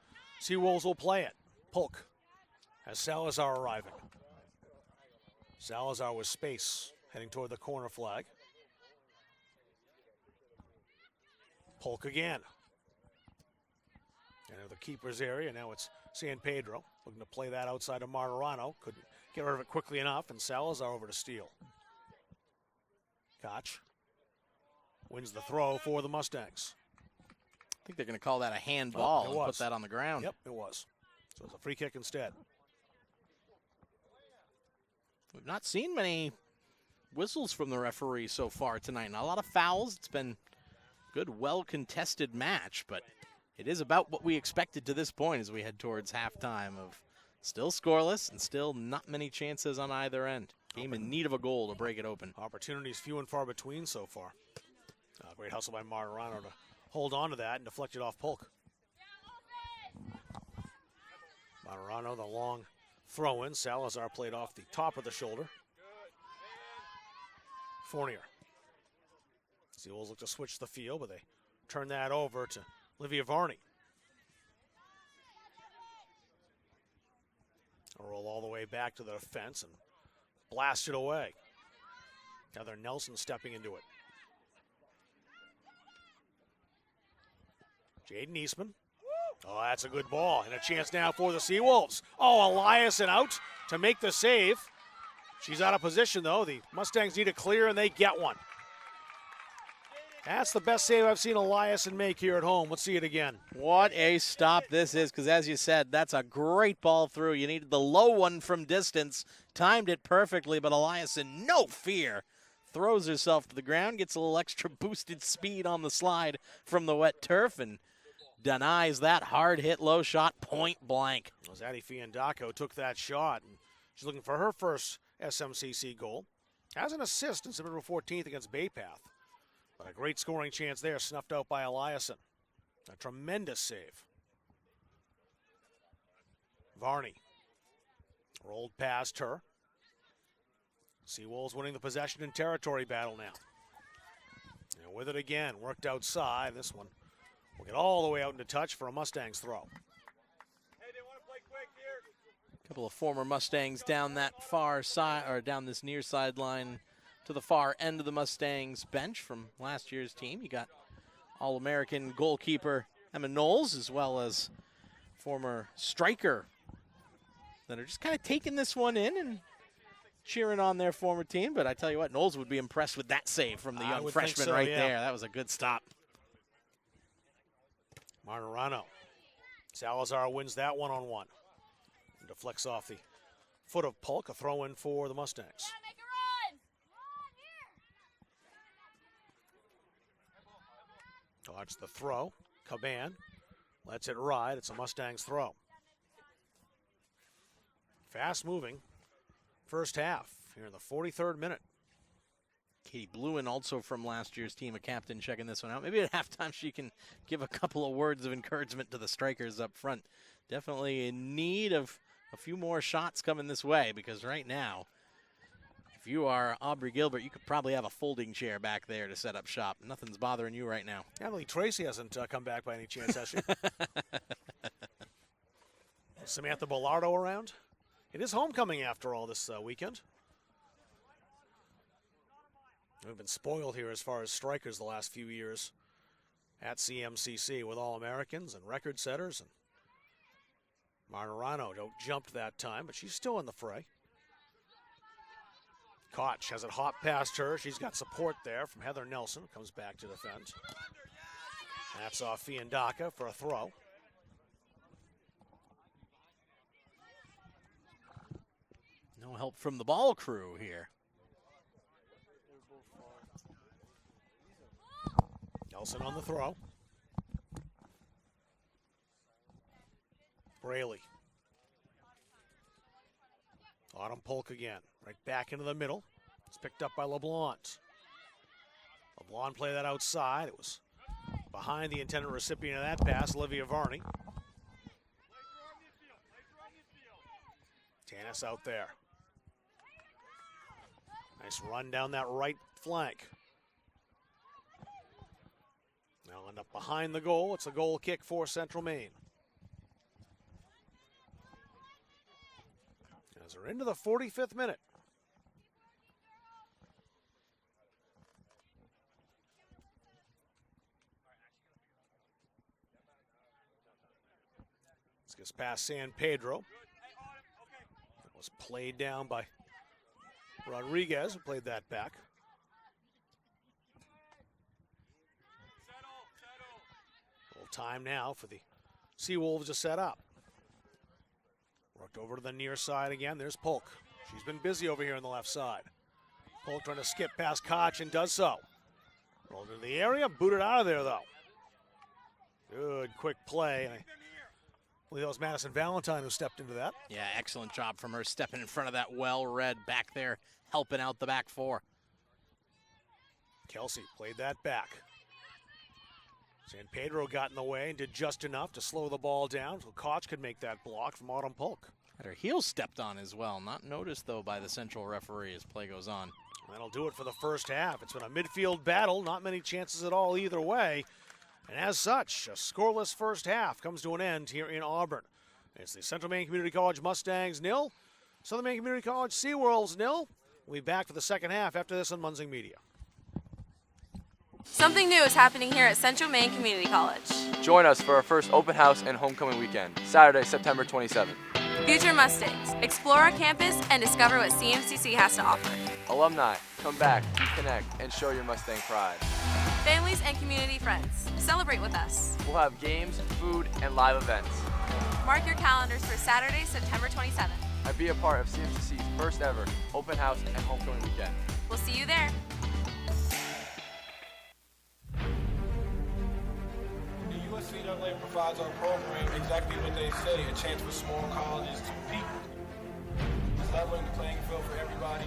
Seawolves will play it. Polk has Salazar arriving. Salazar with space heading toward the corner flag. Polk again. And in the keeper's area, now it's San Pedro looking to play that outside of Martirano. Couldn't get rid of it quickly enough, and Salazar over to steal. Koch wins the throw for the Mustangs. I think they're going to call that a handball and put that on the ground. Yep, it was. So it's a free kick instead. We've not seen many whistles from the referee so far tonight. Not a lot of fouls. It's been a good, well-contested match, but it is about what we expected to this point as we head towards halftime of still scoreless and still not many chances on either end. Game in need of a goal to break it open. Opportunities few and far between so far. Great hustle by Martirano to hold on to that and deflect it off Polk. Martirano, the long throw-in. Salazar played off the top of the shoulder. Fournier. Seawolves look to switch the field, but they turn that over to Livia Varney. A roll all the way back to the defense and blast it away. Heather Nelson stepping into it. Jaden Eastman. Oh, that's a good ball. And a chance now for the Seawolves. Oh, Eliason out to make the save. She's out of position, though. The Mustangs need a clear, and they get one. That's the best save I've seen Eliason make here at home. Let's see it again. What a stop this is, because as you said, that's a great ball through. You needed the low one from distance. Timed it perfectly, but Eliason, no fear, throws herself to the ground, gets a little extra boosted speed on the slide from the wet turf, and denies that hard-hit low shot point blank. Zadie Fiandaco took that shot, and she's looking for her first SMCC goal. Has an assist in September 14th against Bay Path. But a great scoring chance there, snuffed out by Eliason. A tremendous save. Varney rolled past her. Seawolves winning the possession and territory battle now. And with it again, worked outside. This one will get all the way out into touch for a Mustangs throw. Hey, they want to play quick here. A couple of former Mustangs down that far side, or down this near sideline to the far end of the Mustangs bench from last year's team. You got All-American goalkeeper Emma Knowles, as well as former striker that are just kind of taking this one in and cheering on their former team. But I tell you what, Knowles would be impressed with that save from the young freshman there. That was a good stop. Martirano. Salazar wins that one-on-one. And deflects off the foot of Polk, a throw-in for the Mustangs. Dodge the throw. Caban lets it ride. It's a Mustangs throw. Fast moving first half here in the 43rd minute. Katie Bluen, also from last year's team, a captain, checking this one out. Maybe at halftime she can give a couple of words of encouragement to the strikers up front. Definitely in need of a few more shots coming this way, because right now, if you are Aubrey Gilbert, you could probably have a folding chair back there to set up shop. Nothing's bothering you right now. Emily Tracy hasn't come back by any chance, has she? Samantha Bellardo around? It is homecoming after all this weekend. We've been spoiled here as far as strikers the last few years at CMCC with All-Americans and record setters. And Martirano don't jumped that time, but she's still in the fray. Koch has it hop past her. She's got support there from Heather Nelson, who comes back to defend. That's off Fiandaka for a throw. No help from the ball crew here. Nelson on the throw. Braley. Autumn Polk again. Right back into the middle. It's picked up by LeBlanc. LeBlanc play that outside. It was behind the intended recipient of that pass, Olivia Varney. Tanis out there. Nice run down that right flank. Now end up behind the goal. It's a goal kick for Central Maine. As we're into the 45th minute. This gets past San Pedro. It was played down by Rodriguez, who played that back. A little time now for the Seawolves to set up. Worked over to the near side again. There's Polk. She's been busy over here on the left side. Polk trying to skip past Koch and does so. Rolled into the area, booted out of there though. Good quick play. And I believe that was Madison Valentine who stepped into that. Yeah, excellent job from her stepping in front of that well-read back there, helping out the back four. Kelsey played that back. San Pedro got in the way and did just enough to slow the ball down so Koch could make that block from Autumn Polk. Had her heel stepped on as well. Not noticed, though, by the central referee as play goes on. That'll do it for the first half. It's been a midfield battle. Not many chances at all either way. And as such, a scoreless first half comes to an end here in Auburn. It's the Central Maine Community College Mustangs 0, Southern Maine Community College Seawolves 0. We'll be back for the second half after this on Munzing Media. Something new is happening here at Central Maine Community College. Join us for our first open house and homecoming weekend, Saturday, September 27th. Future Mustangs, explore our campus and discover what CMCC has to offer. Alumni, come back, reconnect, and show your Mustang pride. Families and community friends, celebrate with us. We'll have games, food, and live events. Mark your calendars for Saturday, September 27th. And be a part of CMCC's first ever open house and homecoming weekend. We'll see you there. The USCAA provides our program exactly what they say, a chance for small colleges to compete. It's leveling the playing field for everybody.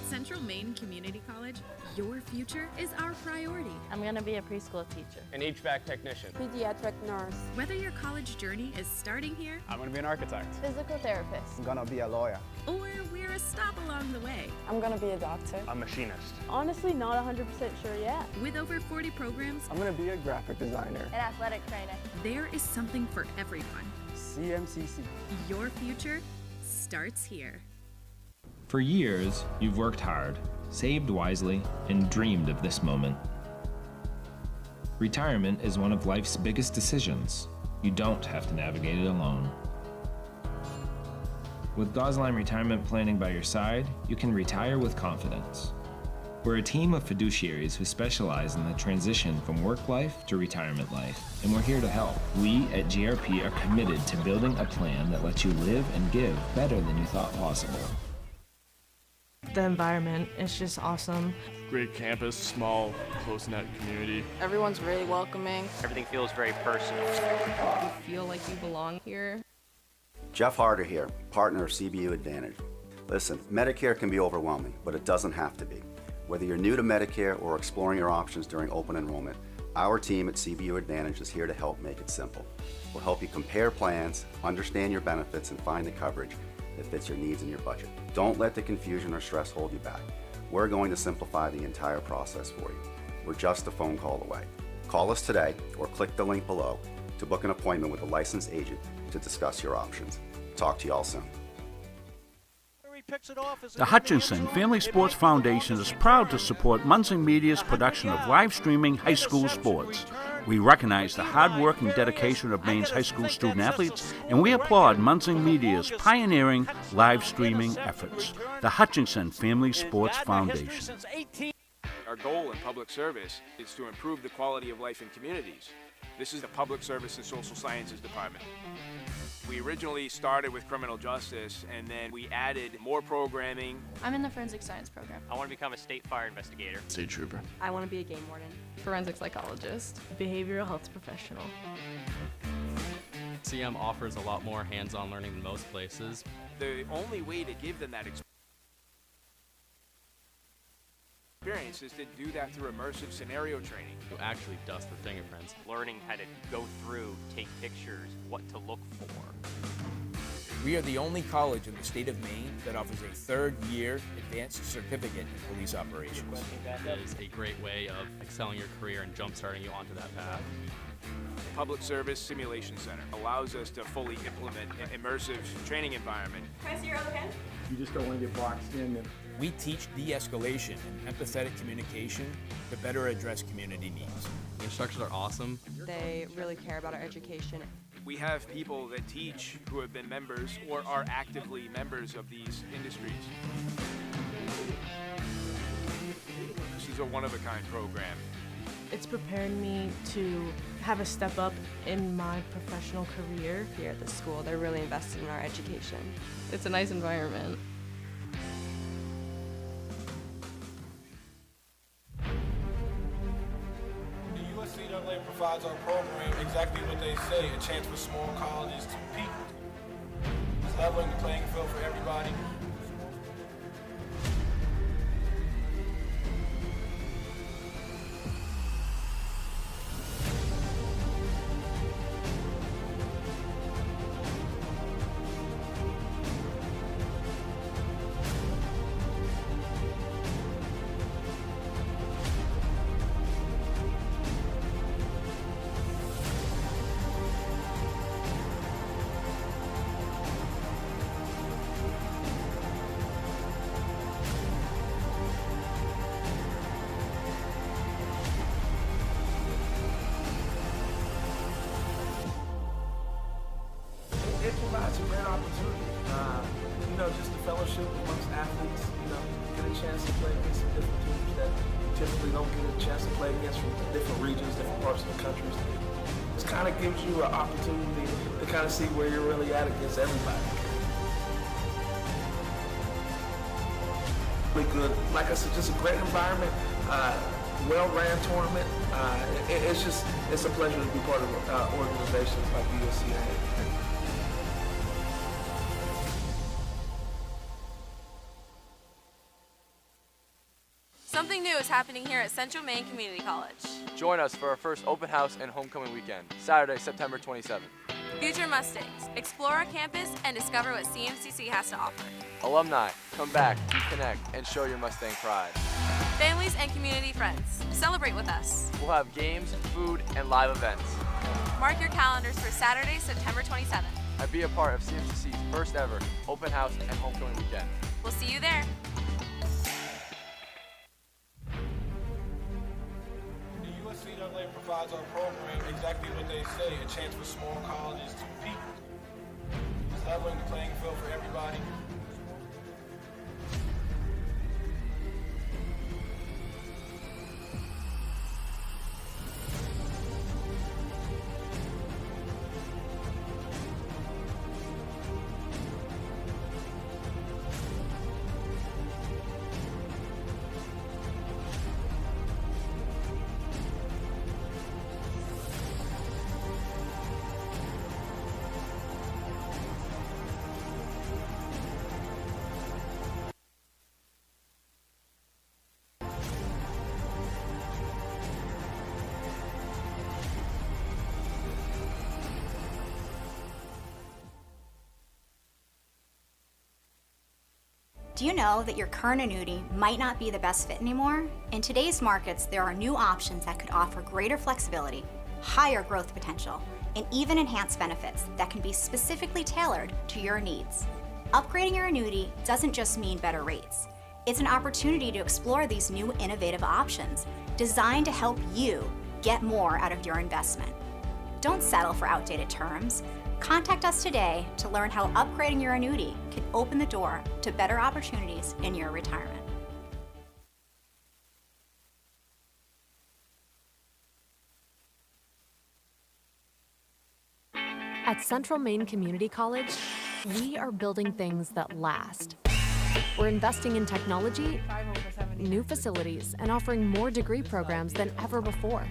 Central Maine Community College, your future is our priority. I'm going to be a preschool teacher. An HVAC technician. Pediatric nurse. Whether your college journey is starting here, I'm going to be an architect. Physical therapist. I'm going to be a lawyer. Or we're a stop along the way. I'm going to be a doctor. A machinist. Honestly, not 100% sure yet. With over 40 programs, I'm going to be a graphic designer. An athletic trainer. There is something for everyone. CMCC. Your future starts here. For years, you've worked hard, saved wisely, and dreamed of this moment. Retirement is one of life's biggest decisions. You don't have to navigate it alone. With Gosline Retirement Planning by your side, you can retire with confidence. We're a team of fiduciaries who specialize in the transition from work life to retirement life, and we're here to help. We at GRP are committed to building a plan that lets you live and give better than you thought possible. The environment is just awesome. Great campus, small, close-knit community. Everyone's really welcoming. Everything feels very personal. You feel like you belong here. Jeff Harder here, partner of CBU Advantage. Listen, Medicare can be overwhelming, but it doesn't have to be. Whether you're new to Medicare or exploring your options during open enrollment, our team at CBU Advantage is here to help make it simple. We'll help you compare plans, understand your benefits, and find the coverage that fits your needs and your budget. Don't let the confusion or stress hold you back. We're going to simplify the entire process for you. We're just a phone call away. Call us today or click the link below to book an appointment with a licensed agent to discuss your options. Talk to you all soon. The Hutchinson Family Sports Foundation is proud to support Munson Media's production of live streaming high school sports. We recognize the hard work and dedication of Maine's high school student athletes, and we applaud Munson Media's pioneering live streaming efforts. The Hutchinson Family Sports Foundation. Our goal in public service is to improve the quality of life in communities. This is the Public Service and Social Sciences Department. We originally started with criminal justice, and then we added more programming. I'm in the forensic science program. I want to become a state fire investigator. State trooper. I want to be a game warden. Forensic psychologist. Behavioral health professional. CM offers a lot more hands-on learning than most places. The only way to give them that experience is to do that through immersive scenario training. To actually dust the fingerprints. Learning how to go through, take pictures, what to look for. We are the only college in the state of Maine that offers a third-year advanced certificate in police operations. It is a great way of excelling your career and jump-starting you onto that path. Public Service Simulation Center allows us to fully implement an immersive training environment. Can I see your other hand? You just don't want to get boxed in. We teach de-escalation and empathetic communication to better address community needs. The instructors are awesome. They really care about our education. We have people that teach who have been members or are actively members of these industries. This is a one-of-a-kind program. It's prepared me to have a step up in my professional career. Here at the school, they're really invested in our education. It's a nice environment. NCAA provides our program exactly what they say, a chance for small colleges to compete. It's leveling the playing field for everybody. It provides a great opportunity, just the fellowship amongst athletes, get a chance to play against some different teams that typically don't get a chance to play against from different regions, different parts of the country. It kind of gives you an opportunity to kind of see where you're really at against everybody. Really good. Like I said, just a great environment, well-ran tournament. It's a pleasure to be part of organizations like USCA. Something new is happening here at Central Maine Community College. Join us for our first open house and homecoming weekend, Saturday, September 27th. Future Mustangs, explore our campus and discover what CMCC has to offer. Alumni, come back, reconnect, and show your Mustang pride. Families and community friends, celebrate with us. We'll have games, food, and live events. Mark your calendars for Saturday, September 27th. And be a part of CMCC's first ever open house and homecoming weekend. We'll see you there. NCAA provides our program exactly what they say, a chance for small colleges to compete. It's leveling the playing field for everybody. Do you know that your current annuity might not be the best fit anymore? In today's markets, there are new options that could offer greater flexibility, higher growth potential, and even enhanced benefits that can be specifically tailored to your needs. Upgrading your annuity doesn't just mean better rates. It's an opportunity to explore these new innovative options designed to help you get more out of your investment. Don't settle for outdated terms. Contact us today to learn how upgrading your annuity can open the door to better opportunities in your retirement. At Central Maine Community College, we are building things that last. We're investing in technology, new facilities, and offering more degree programs than ever before.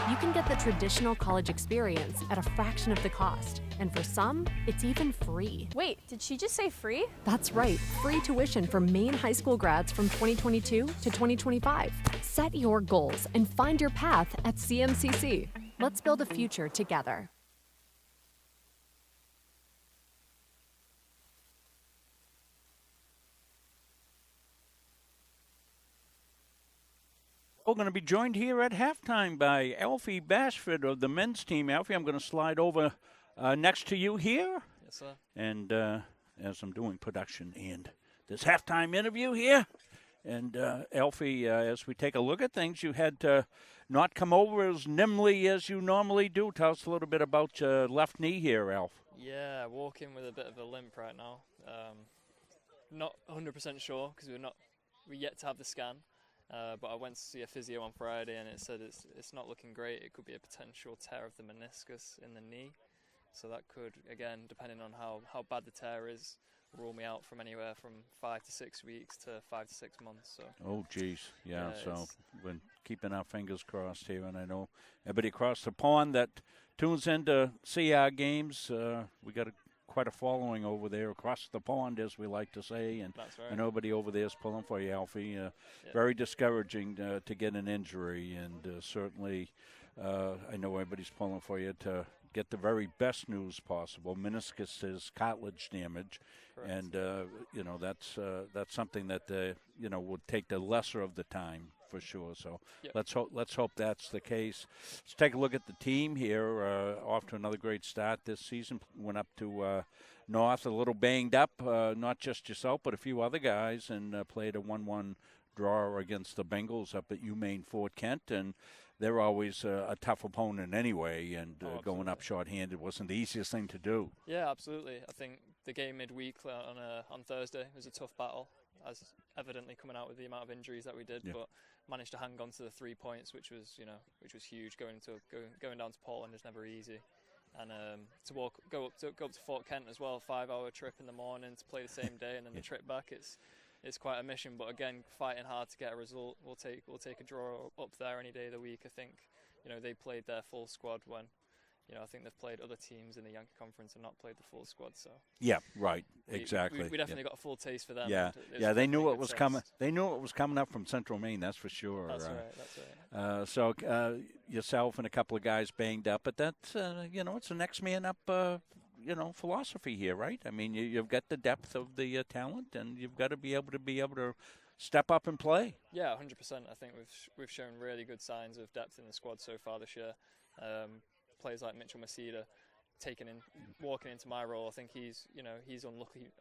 You can get the traditional college experience at a fraction of the cost, and for some, it's even free. Wait, did she just say free? That's right, free tuition for Maine high school grads from 2022 to 2025. Set your goals and find your path at CMCC. Let's build a future together. We're going to be joined here at halftime by Alfie Bashford of the men's team. Alfie, I'm going to slide over next to you here. Yes, sir. And as I'm doing production and this halftime interview here. And Alfie, as we take a look at things, you had to not come over as nimbly as you normally do. Tell us a little bit about your left knee here, Alf. Yeah, walking with a bit of a limp right now. Not 100% sure because we're yet to have the scan. But I went to see a physio on Friday and it said it's not looking great. It could be a potential tear of the meniscus in the knee. So that could, again, depending on how bad the tear is, rule me out from anywhere from 5 to 6 weeks to 5 to 6 months. So. Oh, geez. Yeah, so we're keeping our fingers crossed here. And I know everybody across the pond that tunes in to see our games, we got quite a following over there across the pond, as we like to say, and That's right. I know everybody over there is pulling for you, Alfie. Very discouraging to get an injury, and certainly I know everybody's pulling for you to get the very best news possible. Meniscus is cartilage damage, Correct. and that's something that would take the lesser of the time for sure. So let's hope that's the case. Let's take a look at the team here. Off to another great start this season. Went up to North a little banged up, not just yourself but a few other guys, and played a 1-1 draw against the Bengals up at UMaine Fort Kent, and they're always a tough opponent anyway, and going up shorthanded wasn't the easiest thing to do. Yeah, absolutely. I think the game midweek on Thursday was a tough battle, as evidently coming out with the amount of injuries that we did, but managed to hang on to the 3 points, which was huge. Going down to Portland is never easy, and to go up to Fort Kent as well, 5-hour trip in the morning to play the same day, and then the trip back. It's quite a mission, but again, fighting hard to get a result. We'll take a draw up there any day of the week. I think, they played their full squad when, I think they've played other teams in the Yankee Conference and not played the full squad. So yeah, right, exactly. We definitely got a full taste for them. Yeah, they knew it was coming. They knew it was coming up from Central Maine. That's for sure. That's right. So yourself and a couple of guys banged up, but that's it's a next man up. Philosophy here, right? I mean, you've got the depth of the talent, and you've got to be able to step up and play. Yeah, 100%. I think we've shown really good signs of depth in the squad so far this year. Players like Mitchell Masida walking into my role. I think he's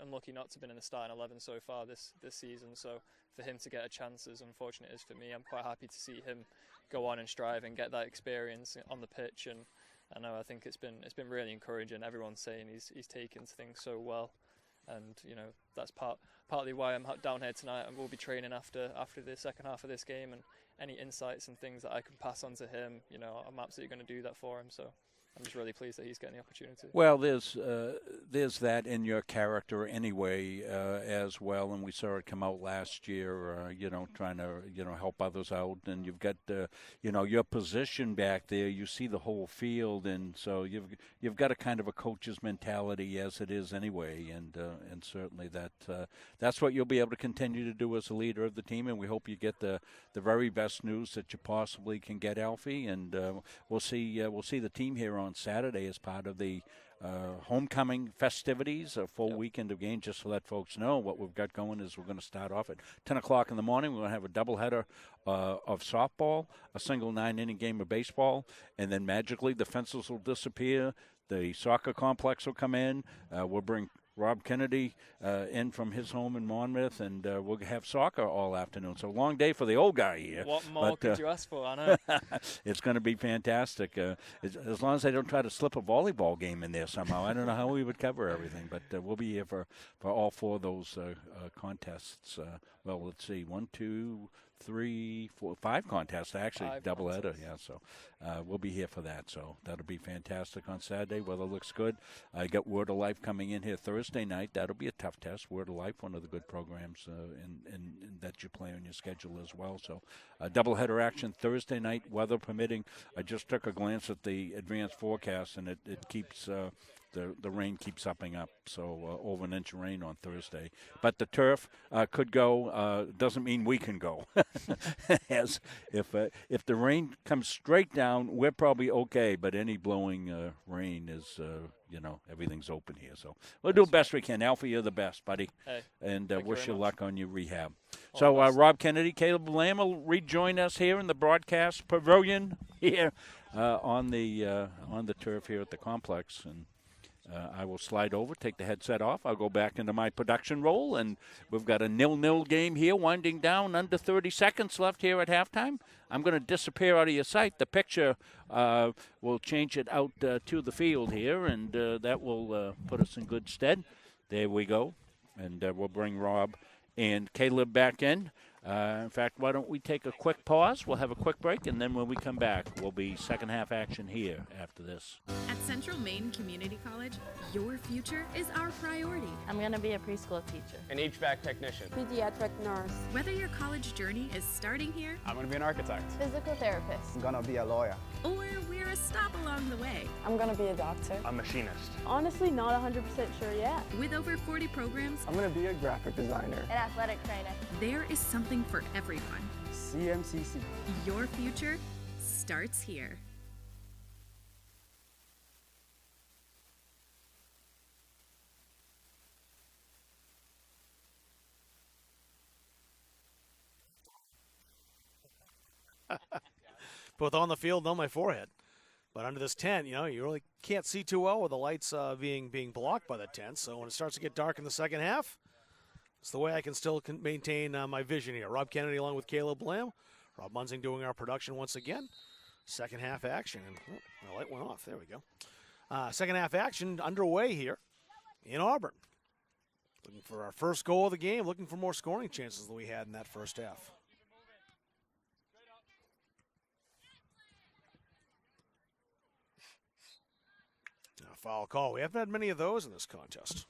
unlucky not to have been in the starting 11 so far this season. So for him to get a chance, as unfortunate as for me, I'm quite happy to see him go on and strive and get that experience on the pitch. And I think it's been really encouraging. Everyone's saying he's taken things so well, and that's partly why I'm down here tonight, and we'll be training after the second half of this game, and any insights and things that I can pass on to him, I'm absolutely going to do that for him. So I'm just really pleased that he's getting the opportunity. Well, there's that in your character anyway, as well, and we saw it come out last year. Trying to help others out, and you've got your position back there. You see the whole field, and so you've got a kind of a coach's mentality as it is anyway, and certainly that's what you'll be able to continue to do as a leader of the team. And we hope you get the very best news that you possibly can get, Alfie. And we'll see the team here on Saturday as part of the homecoming festivities, a full weekend of games. Just to let folks know, what we've got going is we're going to start off at 10 o'clock in the morning. We're going to have a doubleheader of softball, a single 9-inning game of baseball, and then magically the fences will disappear. The soccer complex will come in. We'll bring Rob Kennedy in from his home in Monmouth, and we'll have soccer all afternoon. So a long day for the old guy here. What more could you ask for? I know. It's going to be fantastic. As long as they don't try to slip a volleyball game in there somehow. I don't know how we would cover everything, but we'll be here for all four of those contests. Well, let's see, 1, 2, 3, 4, 5 contests, actually, doubleheader. Yeah, so we'll be here for that. So that'll be fantastic on Saturday. Weather looks good. I got Word of Life coming in here Thursday night. That'll be a tough test. Word of Life, one of the good programs in that you play on your schedule as well. So doubleheader action Thursday night, weather permitting. I just took a glance at the advanced forecast, and it keeps the rain keeps upping up, so over an inch of rain on Thursday. But the turf could go. Doesn't mean we can go. As if the rain comes straight down, we're probably okay. But any blowing rain is, everything's open here. So we'll do the best we can. Alfie, you're the best, buddy. Hey, and wish you luck on your rehab. All So the best. Rob Kennedy, Caleb Lamb will rejoin us here in the broadcast pavilion here on the turf here at the complex, and I will slide over, take the headset off. I'll go back into my production role, and we've got a 0-0 game here, winding down, under 30 seconds left here at halftime. I'm going to disappear out of your sight. The picture will change it out to the field here, and that will put us in good stead. There we go, and we'll bring Rob and Caleb back in. In fact, why don't we take a quick pause? We'll have a quick break, and then when we come back, we'll be second half action here after this. At Central Maine Community College, your future is our priority. I'm going to be a preschool teacher. An HVAC technician. Pediatric nurse. Whether your college journey is starting here, I'm going to be an architect. Physical therapist. I'm gonna be a lawyer. or we're a stop along the way. I'm going to be a doctor. A machinist. Honestly, not 100% sure yet. With over 40 programs, I'm gonna be a graphic designer. An athletic trainer. there is something for everyone. CMCC. Your future starts here. Both on the field and on my forehead. But under this tent, you really can't see too well with the lights being blocked by the tent. So when it starts to get dark in the second half, it's the way I can still maintain my vision here. Rob Kennedy along with Caleb Lamb. Rob Munzing doing our production once again. Second half action. And the light went off. There we go. Second half action underway here in Auburn. Looking for our first goal of the game. Looking for more scoring chances than we had in that first half. Foul call. We haven't had many of those in this contest.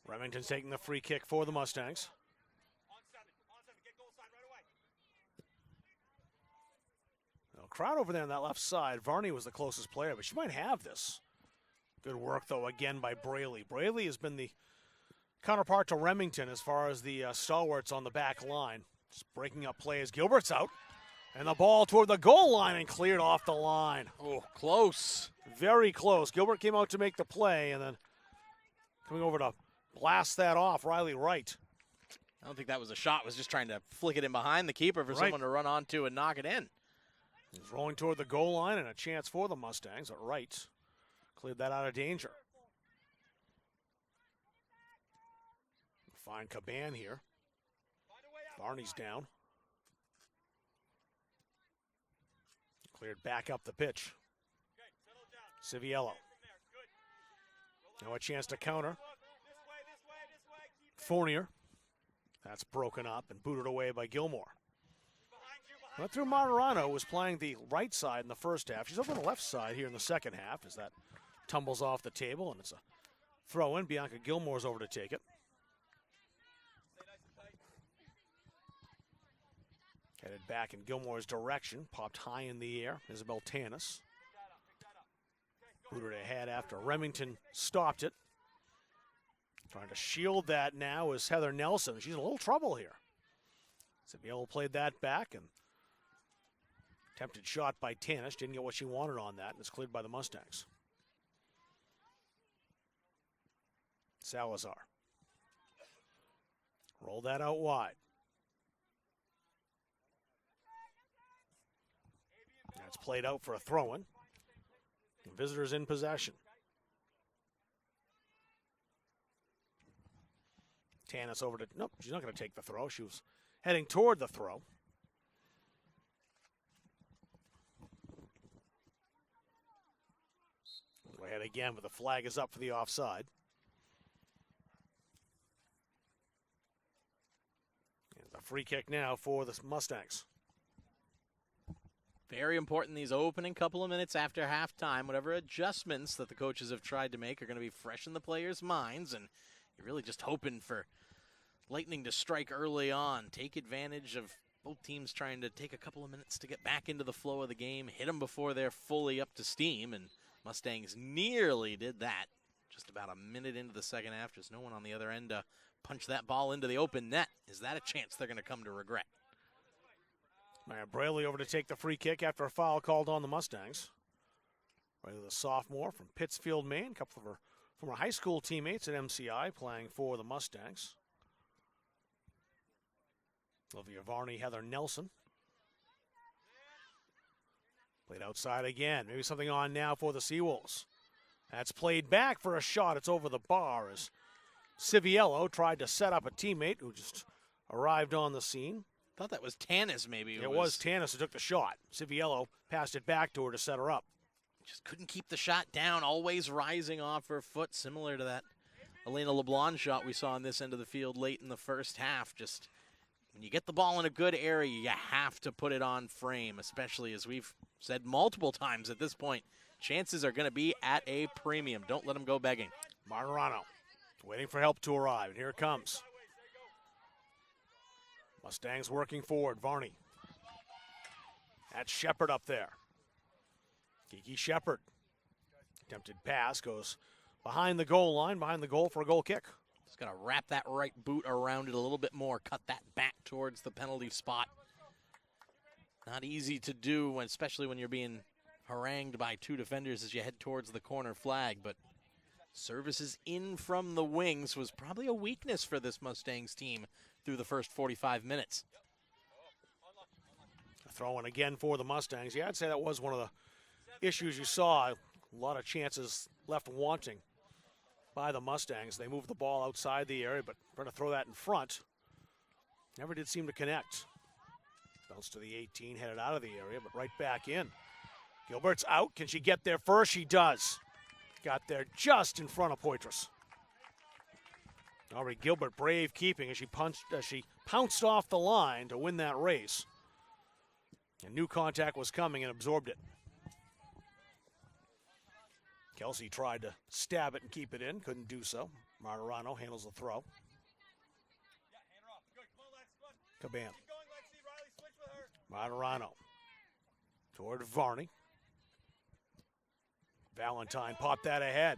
Remington's taking the free kick for the Mustangs. Now, crowd over there on that left side. Varney was the closest player, but she might have this. Good work, though, again by Braley. Braley has been the counterpart to Remington as far as the stalwarts on the back line. Just breaking up plays. Gilbert's out. And the ball toward the goal line and cleared off the line. Oh, close. Very close. Gilbert came out to make the play, and then coming over to blast that off, Riley Wright. I don't think that was a shot. Was just trying to flick it in behind the keeper for someone to run onto and knock it in. He's rolling toward the goal line and a chance for the Mustangs at Wright. Cleared that out of danger. Find Caban here. Varney's down. Cleared back up the pitch. Civiello. Now a chance to counter. Fournier. That's broken up and booted away by Gilmore. Went through Martirano, who was playing the right side in the first half. She's over on the left side here in the second half as that tumbles off the table, and it's a throw in. Bianca Gilmore's over to take it. Headed back in Gilmore's direction, popped high in the air. Isabel Tanis. Booted ahead after Remington stopped it. Trying to shield that now is Heather Nelson. She's in a little trouble here. Sibiello played that back, and attempted shot by Tanish. Didn't get what she wanted on that, and it's cleared by the Mustangs. Salazar. Roll that out wide. That's played out for a throw-in. Visitors in possession. Tanis over to, nope, she's not going to take the throw. She was heading toward the throw. Go ahead again, but the flag is up for the offside. And a free kick now for the Mustangs. Very important these opening couple of minutes after halftime. Whatever adjustments that the coaches have tried to make are going to be fresh in the players' minds, and you're really just hoping for Lightning to strike early on, take advantage of both teams trying to take a couple of minutes to get back into the flow of the game, hit them before they're fully up to steam, and Mustangs nearly did that. Just about a minute into the second half, just no one on the other end to punch that ball into the open net. Is that a chance they're going to come to regret? Braley over to take the free kick after a foul called on the Mustangs. Braley, the sophomore from Pittsfield, Maine. A couple of her former high school teammates at MCI playing for the Mustangs. Olivia Varney, Heather Nelson. Played outside again. Maybe something on now for the Seawolves. That's played back for a shot. It's over the bar as Civiello tried to set up a teammate who just arrived on the scene. Thought that was Tanis maybe. It was Tanis who took the shot. Civiello passed it back to her to set her up. Just couldn't keep the shot down, always rising off her foot, similar to that Elena LeBlanc shot we saw on this end of the field late in the first half. Just when you get the ball in a good area, you have to put it on frame, especially as we've said multiple times at this point. Chances are going to be at a premium. Don't let them go begging. Martirano waiting for help to arrive, and here it comes. Mustangs working forward. Varney. That's Shepard up there. Kiki Shepard. Attempted pass goes behind the goal line, behind the goal for a goal kick. Just got to wrap that right boot around it a little bit more. Cut that back towards the penalty spot. Not easy to do, especially when you're being harangued by two defenders as you head towards the corner flag. But services in from the wings was probably a weakness for this Mustangs team through the first 45 minutes. Throwing again for the Mustangs. Yeah, I'd say that was one of the issues you saw. A lot of chances left wanting by the Mustangs. They moved the ball outside the area, but trying to throw that in front. Never did seem to connect. Bounce to the 18, headed out of the area, but right back in. Gilbert's out. Can she get there first? She does. Got there just in front of Poitras. Aubrey Gilbert, brave keeping as she pounced off the line to win that race. And new contact was coming and absorbed it. Kelsey tried to stab it and keep it in, couldn't do so. Martirano handles the throw. Caban. Martirano toward Varney. Valentine popped that ahead.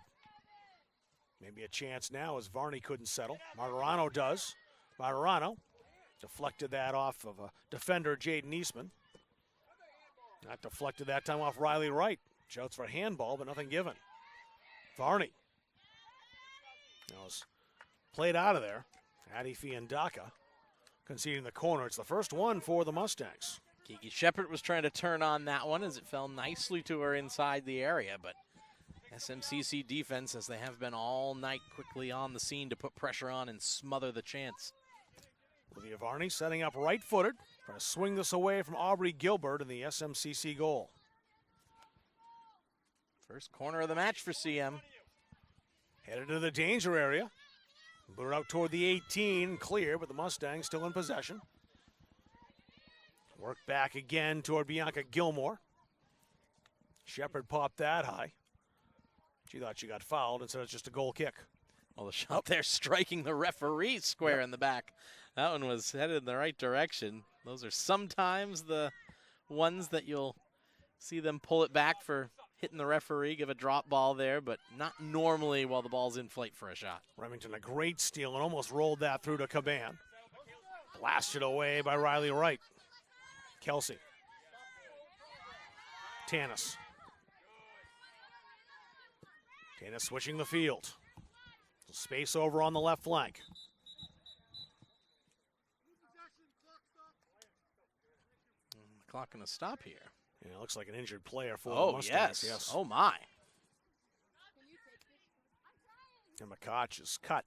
Maybe a chance now as Varney couldn't settle. Martirano does. Martirano deflected that off of a defender, Jaden Eastman. Not deflected that time off Riley Wright. Shouts for handball, but nothing given. Varney. That was played out of there. Adi Fiandaka conceding the corner. It's the first one for the Mustangs. Kiki Shepard was trying to turn on that one as it fell nicely to her inside the area, but SMCC defense, as they have been all night, quickly on the scene to put pressure on and smother the chance. Olivia Varney setting up right-footed, trying to swing this away from Aubrey Gilbert in the SMCC goal. First corner of the match for CM. Headed to the danger area. Blew it out toward the 18, clear, but the Mustangs still in possession. Work back again toward Bianca Gilmore. Shepard popped that high. She thought she got fouled, instead it's just a goal kick. Well, the shot there striking the referee square in the back. That one was headed in the right direction. Those are sometimes the ones that you'll see them pull it back for hitting the referee, give a drop ball there, but not normally while the ball's in flight for a shot. Remington, a great steal, and almost rolled that through to Caban. Blasted away by Riley Wright. Kelsey. Tanis. Tanis switching the field. Space over on the left flank. Clock going to stop here. Yeah, it looks like an injured player for the Mustangs. Yes. Oh, my. And McCotch is cut.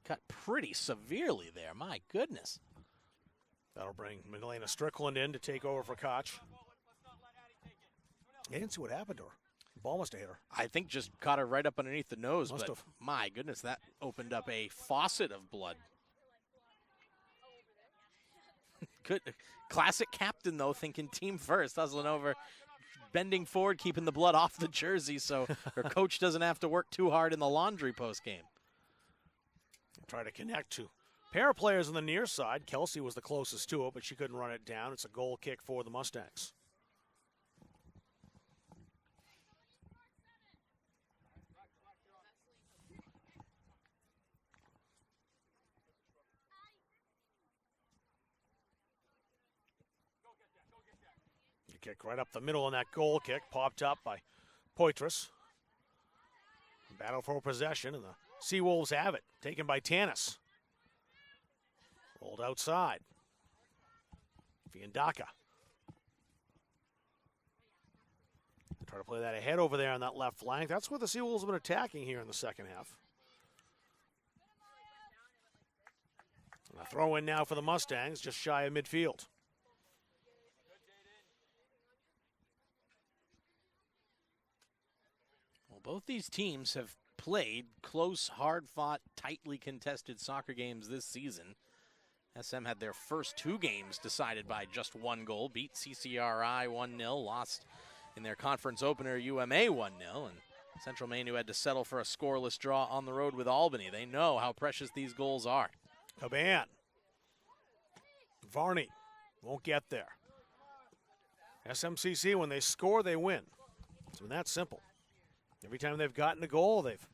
Cut pretty severely there. My goodness. That'll bring Magdalena Strickland in to take over for Koch. I didn't see what happened to her. The ball must have hit her. I think just caught her right up underneath the nose. Must but have. My goodness, that opened up a faucet of blood. Good. Classic captain, though, thinking team first, hustling over, bending forward, keeping the blood off the jersey so her coach doesn't have to work too hard in the laundry post game. Try to connect to pair of players on the near side. Kelsey was the closest to it, but she couldn't run it down. It's a goal kick for the Mustangs. The kick right up the middle on that goal kick, popped up by Poitras. Battle for possession, and the Seawolves have it, taken by Tanis. Rolled outside. Fiandaka. Try to play that ahead over there on that left flank. That's what the Seawolves have been attacking here in the second half. And a throw in now for the Mustangs, just shy of midfield. Well, both these teams have played close, hard-fought, tightly contested soccer games this season. SM had their first two games decided by just one goal, beat CCRI 1-0, lost in their conference opener UMA 1-0, and Central Maine, who had to settle for a scoreless draw on the road with Albany. They know how precious these goals are. Caban. Varney won't get there. SMCC, when they score, they win. It's been that simple. Every time they've gotten a goal, they've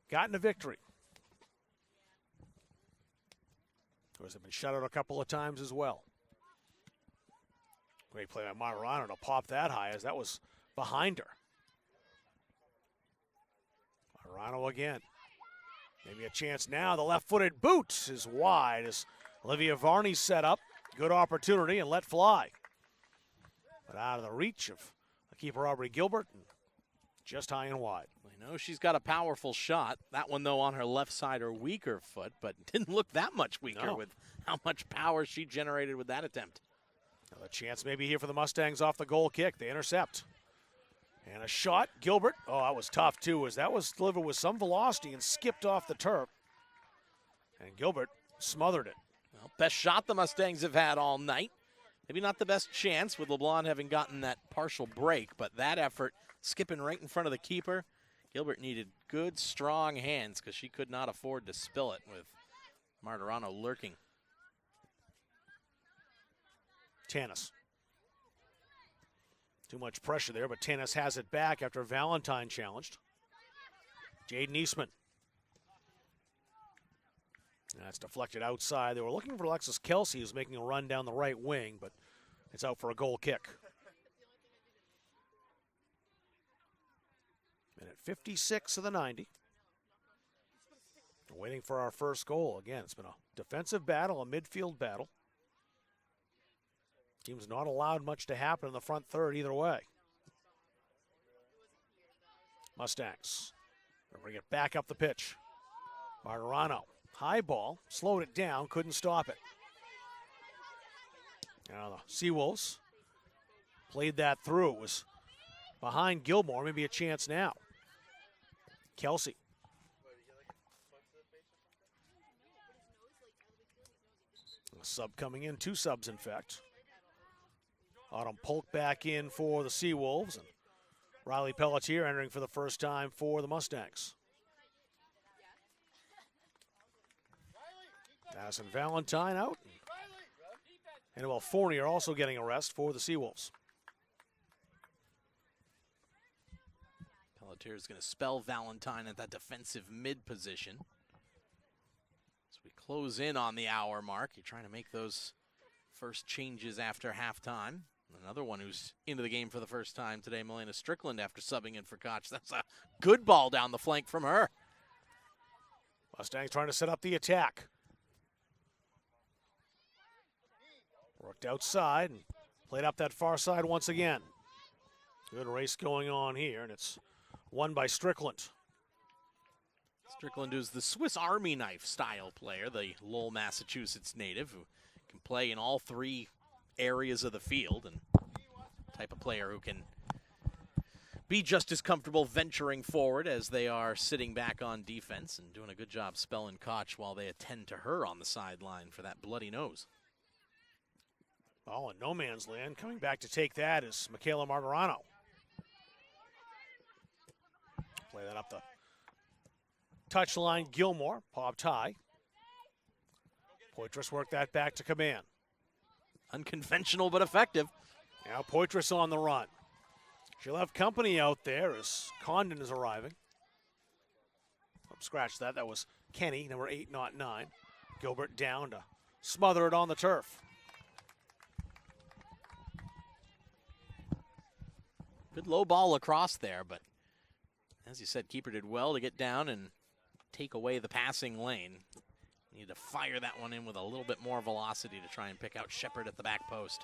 gotten a victory. Of course, they've been shut out a couple of times as well. Great play by Martirano to pop that high as that was behind her. Martirano again. Maybe a chance now. The left-footed boot is wide as Olivia Varney set up. Good opportunity and let fly. But out of the reach of the keeper Aubrey Gilbert. And just high and wide. I know she's got a powerful shot. That one, though, on her left side, her weaker foot, but didn't look that much weaker with how much power she generated with that attempt. Another chance maybe here for the Mustangs off the goal kick. They intercept. And a shot. Gilbert. Oh, that was tough, too, as that was delivered with some velocity and skipped off the turf. And Gilbert smothered it. Well, best shot the Mustangs have had all night. Maybe not the best chance with LeBlanc having gotten that partial break, but that effort skipping right in front of the keeper. Gilbert needed good, strong hands because she could not afford to spill it with Martirano lurking. Tanis. Too much pressure there, but Tanis has it back after Valentine challenged. Jaden Eastman. That's deflected outside. They were looking for Alexis Kelsey, who's making a run down the right wing, but it's out for a goal kick. Minute 56 of the 90. We're waiting for our first goal. Again, it's been a defensive battle, a midfield battle. Team's not allowed much to happen in the front third either way. Mustangs gonna bring it back up the pitch. Martirano, high ball, slowed it down, couldn't stop it. Now the Seawolves played that through. It was behind Gilmore, maybe a chance now. Kelsey. A sub coming in, two subs in fact. Autumn Polk back in for the Seawolves, and Riley Pelletier entering for the first time for the Mustangs. Madison Valentine out. And Annabelle Fournier also getting a rest for the Seawolves. Palantir is going to spell Valentine at that defensive mid position. As we close in on the hour mark, you're trying to make those first changes after halftime. Another one who's into the game for the first time today, Milena Strickland, after subbing in for Koch. That's a good ball down the flank from her. Mustangs trying to set up the attack. Worked outside and played up that far side once again. Good race going on here, and it's won by Strickland. Strickland is the Swiss Army knife style player, the Lowell, Massachusetts native, who can play in all three areas of the field, and type of player who can be just as comfortable venturing forward as they are sitting back on defense, and doing a good job spelling Koch while they attend to her on the sideline for that bloody nose. Ball in no man's land. Coming back to take that is Michaela Margarano. Play that up the touchline. Gilmore, popped high. Poitras worked that back to command. Unconventional but effective. Now Poitras on the run. She'll have company out there as Condon is arriving. Scratch that. That was Kenny, number 8, not 9. Gilbert down to smother it on the turf. Good low ball across there, but as you said, keeper did well to get down and take away the passing lane. Need to fire that one in with a little bit more velocity to try and pick out Shepard at the back post.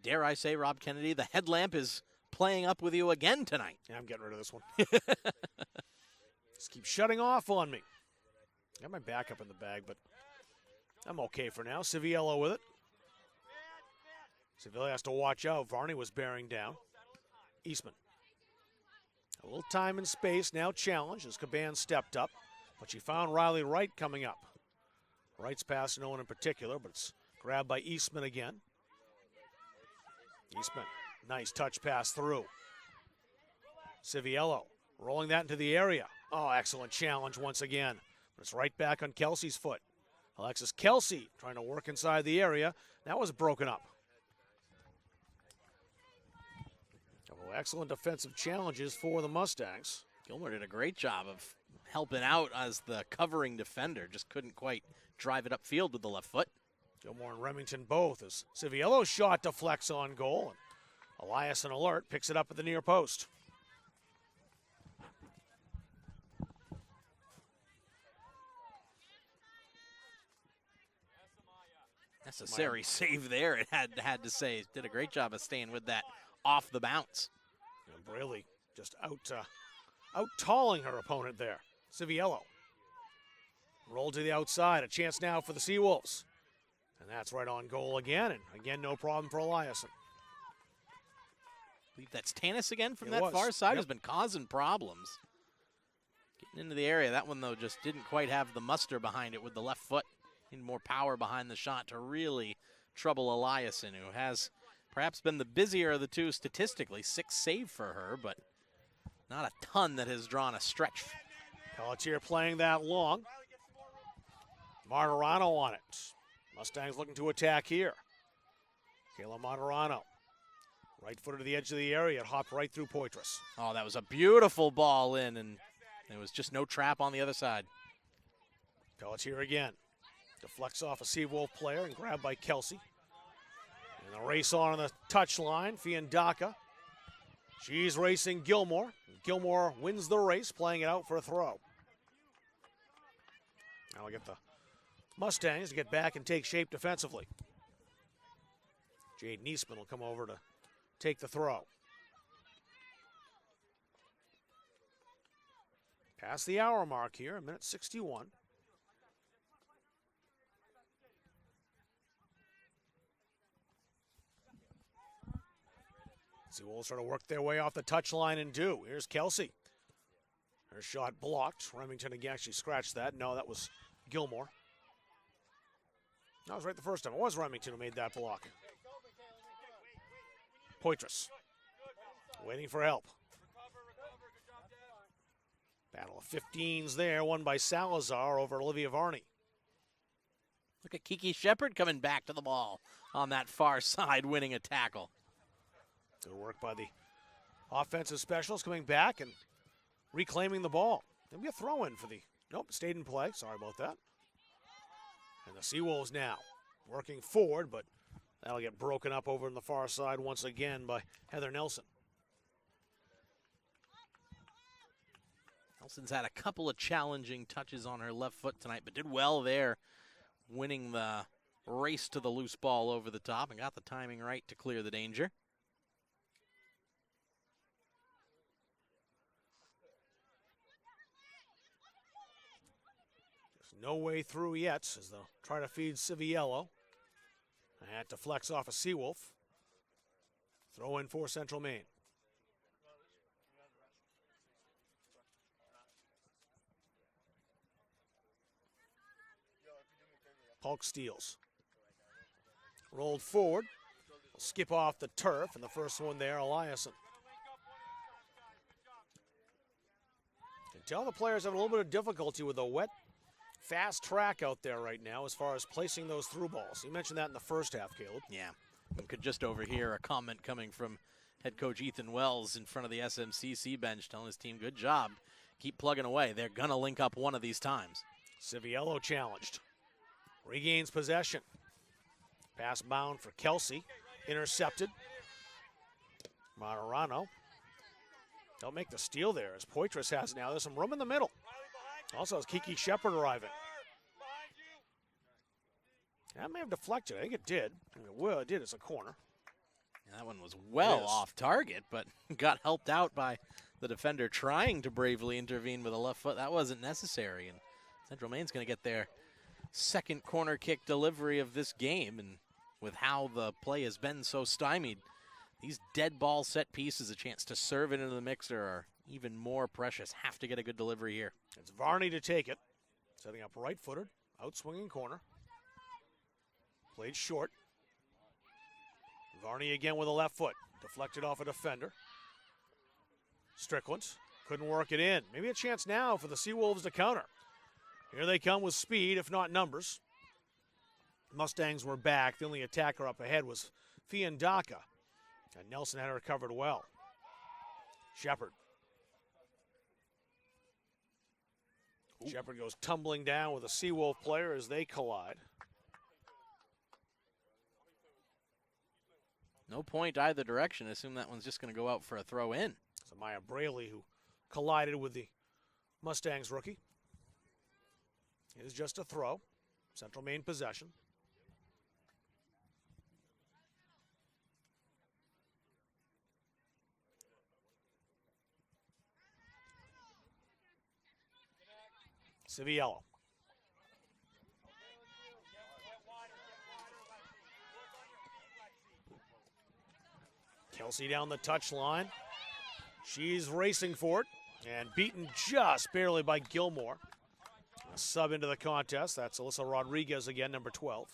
Dare I say, Rob Kennedy, the headlamp is playing up with you again tonight. Yeah, I'm getting rid of this one. Just keep shutting off on me. Got my backup in the bag, but I'm okay for now. Civiello with it. Civiello has to watch out. Varney was bearing down. Eastman. A little time and space now challenged as Caban stepped up, but she found Riley Wright coming up. Wright's pass, no one in particular, but it's grabbed by Eastman again. Eastman, nice touch pass through. Civiello rolling that into the area. Oh, excellent challenge once again. But it's right back on Kelsey's foot. Alexis Kelsey trying to work inside the area. That was broken up. Oh, excellent defensive challenges for the Mustangs. Gilmore did a great job of helping out as the covering defender. Just couldn't quite drive it upfield with the left foot. Gilmore and Remington both as Civiello's shot deflects on goal. And Eliason Alert picks it up at the near post. Necessary save there, it had to say. Did a great job of staying with that off the bounce. And Braley just out-talling her opponent there. Civiello. Rolled to the outside. A chance now for the Seawolves. And that's right on goal again. And again, no problem for Eliason. I believe that's Tanis again from that far side. Yep. Has been causing problems. Getting into the area. That one, though, just didn't quite have the muster behind it with the left foot. Need more power behind the shot to really trouble Eliason, who has perhaps been the busier of the two statistically. 6 save for her, but not a ton that has drawn a stretch. Pelletier playing that long. Martirano on it. Mustangs looking to attack here. Kayla Martirano. Right footed to the edge of the area. It hopped right through Poitras. Oh, that was a beautiful ball in, and there was just no trap on the other side. Pelletier again. Deflects off a Seawolf player and grabbed by Kelsey. And the race on the touchline. Fiandaka. She's racing Gilmore. Gilmore wins the race, playing it out for a throw. Now we get the Mustangs to get back and take shape defensively. Jade Niesman will come over to take the throw. Past the hour mark here, 1:61. Seawolves try to work their way off the touchline and do. Here's Kelsey. Her shot blocked. Remington again actually scratched that. No, that was Gilmore. That was right the first time. It was Remington who made that block. Poitras waiting for help. Battle of 15s there, won by Salazar over Olivia Varney. Look at Kiki Shepard coming back to the ball on that far side, winning a tackle. Good work by the Offensive specialist coming back and reclaiming the ball. Maybe a throw-in for the... Nope, stayed in play. Sorry about that. And the Seawolves now working forward, but that'll get broken up over on the far side once again by Heather Nelson. Nelson's had a couple of challenging touches on her left foot tonight, but did well there, winning the race to the loose ball over the top and got the timing right to clear the danger. There's no way through yet as they'll try to feed Civiello. That deflects off a Seawolf. Throw in for Central Maine. Polk steals. Rolled forward. Will skip off the turf, and the first one there, Eliason. Can tell the players have a little bit of difficulty with the wet, fast track out there right now as far as placing those through balls. You mentioned that in the first half, Caleb. Yeah, we could just overhear a comment coming from head coach Ethan Wells in front of the SMCC bench telling his team, good job, keep plugging away. They're going to link up one of these times. Civiello challenged. Regains possession. Pass bound for Kelsey. Intercepted. Martirano. They'll make the steal there as Poitras has now. There's some room in the middle. Also has Kiki Shepard arriving. That may have deflected. I think it did. Well, it did. It's a corner. Yeah, that one was well off target, but got helped out by the defender trying to bravely intervene with a left foot. That wasn't necessary, and Central Maine's going to get their second corner kick delivery of this game, and with how the play has been so stymied, these dead ball set pieces, a chance to serve it into the mixer, are even more precious. Have to get a good delivery here. It's Varney to take it. Setting up right-footed, out-swinging corner. Played short. Varney again with a left foot. Deflected off a defender. Strickland couldn't work it in. Maybe a chance now for the Seawolves to counter. Here they come with speed, if not numbers. Mustangs were back. The only attacker up ahead was Fiandaka. And Nelson had her covered well. Shepard. Shepard goes tumbling down with a Seawolf player as they collide. No point either direction. Assume that one's just going to go out for a throw in. So Maya Braley, who collided with the Mustangs rookie. It is just a throw. Central Maine possession. Civiello. Kelsey down the touchline. She's racing for it and beaten just barely by Gilmore. A sub into the contest. That's Alyssa Rodriguez again, number 12.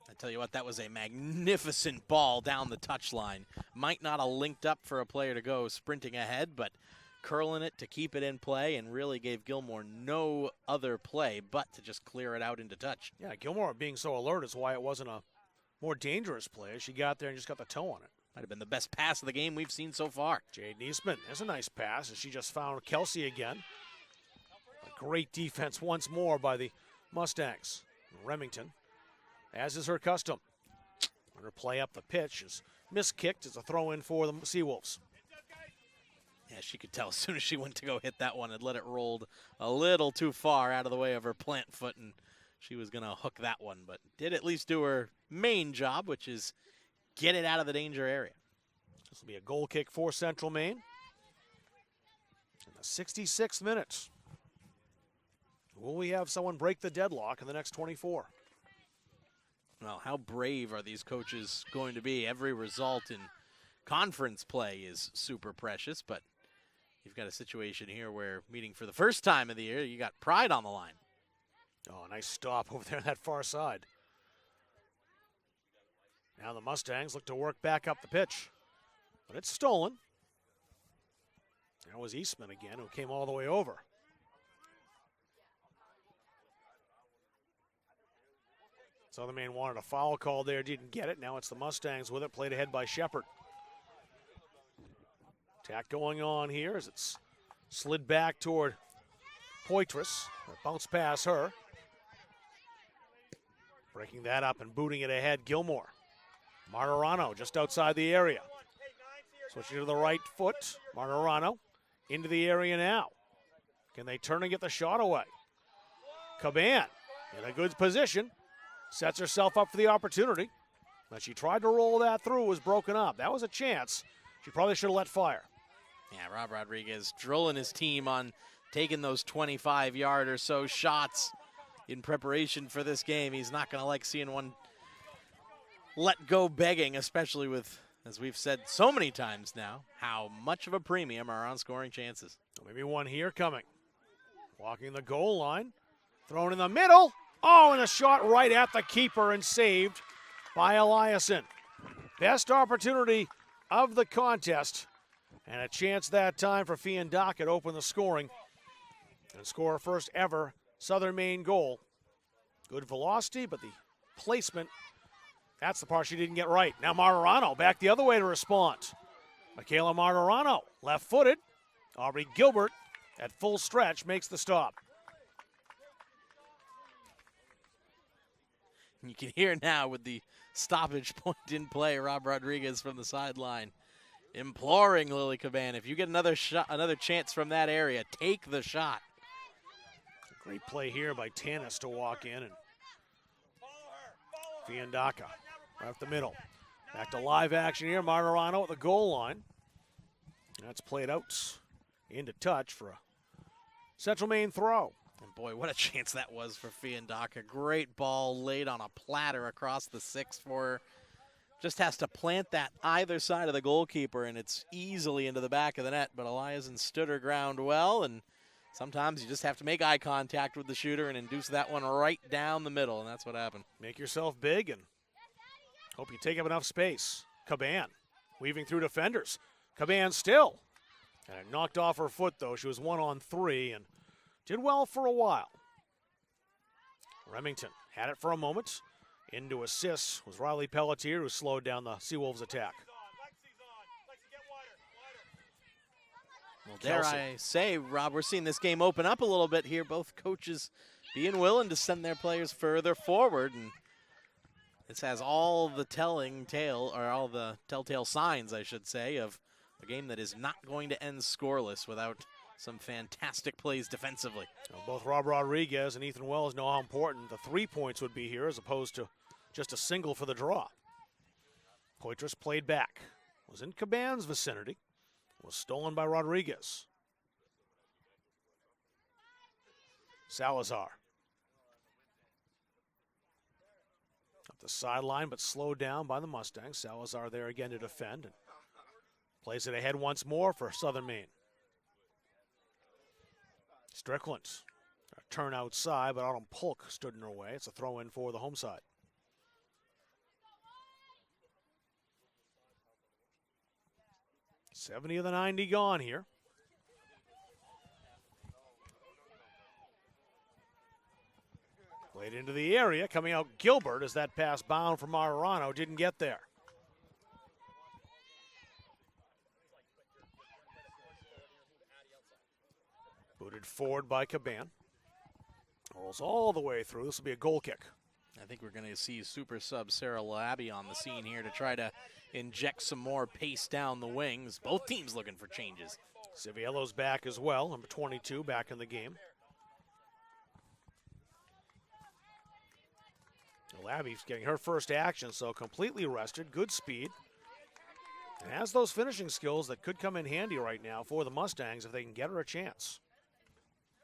I tell you what, that was a magnificent ball down the touchline. Might not have linked up for a player to go sprinting ahead, but curling it to keep it in play and really gave Gilmore no other play but to just clear it out into touch. Yeah, Gilmore being so alert is why it wasn't a more dangerous play. She got there and just got the toe on it. Might have been the best pass of the game we've seen so far. Jade Niesman, there's a nice pass as she just found Kelsey again. A great defense once more by the Mustangs. Remington, as is her custom. Her play up the pitch is miskicked as a throw in for the Seawolves. Yeah, she could tell as soon as she went to go hit that one and let it roll a little too far out of the way of her plant foot, and she was going to hook that one, but did at least do her main job, which is get it out of the danger area. This will be a goal kick for Central Maine. In the 66th minute. Will we have someone break the deadlock in the next 24? Well, how brave are these coaches going to be? Every result in conference play is super precious, but you've got a situation here where meeting for the first time of the year, you got pride on the line. Oh, nice stop over there on that far side. Now the Mustangs look to work back up the pitch. But it's stolen. That was Eastman again, who came all the way over. Southern Maine wanted a foul call there, didn't get it. Now it's the Mustangs with it, played ahead by Shepard. Attack going on here as it's slid back toward Poitras. Bounce past her. Breaking that up and booting it ahead, Gilmore. Martirano just outside the area. Switching to the right foot. Martirano into the area now. Can they turn and get the shot away? Caban in a good position. Sets herself up for the opportunity. But she tried to roll that through, was broken up. That was a chance. She probably should have let fire. Yeah, Rob Rodriguez drilling his team on taking those 25-yard or so shots in preparation for this game. He's not going to like seeing one let go begging, especially with, as we've said so many times now, how much of a premium are on scoring chances. Maybe one here coming. Walking the goal line. Thrown in the middle. Oh, and a shot right at the keeper and saved by Eliason. Best opportunity of the contest. And a chance that time for Fiandaca to open the scoring and score her first ever Southern Maine goal. Good velocity, but the placement, that's the part she didn't get right. Now Martirano back the other way to respond. Michaela Martirano, left-footed. Aubrey Gilbert at full stretch makes the stop. You can hear now with the stoppage point in play, Rob Rodriguez from the sideline imploring Lily Caban, if you get another shot, another chance from that area, take the shot. Great play here by Tanis to walk in, and Fiandaca right up the middle. Back to live action here. Martirano at the goal line. That's played out into touch for a Central Maine throw. And boy, what a chance that was for Fiandaca. Great ball laid on a platter across the 6 for her. Just has to plant that either side of the goalkeeper, and it's easily into the back of the net. But Eliason stood her ground well, and sometimes you just have to make eye contact with the shooter and induce that one right down the middle, and that's what happened. Make yourself big and hope you take up enough space. Caban weaving through defenders. Caban still. And it knocked off her foot, though. She was 1-on-3 and did well for a while. Remington had it for a moment. Into assists was Riley Pelletier, who slowed down the Seawolves' attack. Well, dare I say, Rob, we're seeing this game open up a little bit here. Both coaches being willing to send their players further forward, and this has all the all the telltale signs, I should say, of a game that is not going to end scoreless without some fantastic plays defensively. Well, both Rob Rodriguez and Ethan Wells know how important the 3 points would be here as opposed to just a single for the draw. Poitras played back. Was in Caban's vicinity. Was stolen by Rodriguez. Salazar. Up the sideline, but slowed down by the Mustangs. Salazar there again to defend. And plays it ahead once more for Southern Maine. Strickland. A turn outside, but Autumn Polk stood in her way. It's a throw in for the home side. $70 of the 90 gone here. Played into the area, coming out Gilbert as that pass bound from Martirano didn't get there. Booted forward by Caban. Rolls all the way through. This will be a goal kick. I think we're going to see super sub Sarah Labby on the scene here to try to inject some more pace down the wings. Both teams looking for changes. Civiello's back as well, number 22 back in the game. Labby's getting her first action, so completely rested, good speed. And has those finishing skills that could come in handy right now for the Mustangs if they can get her a chance.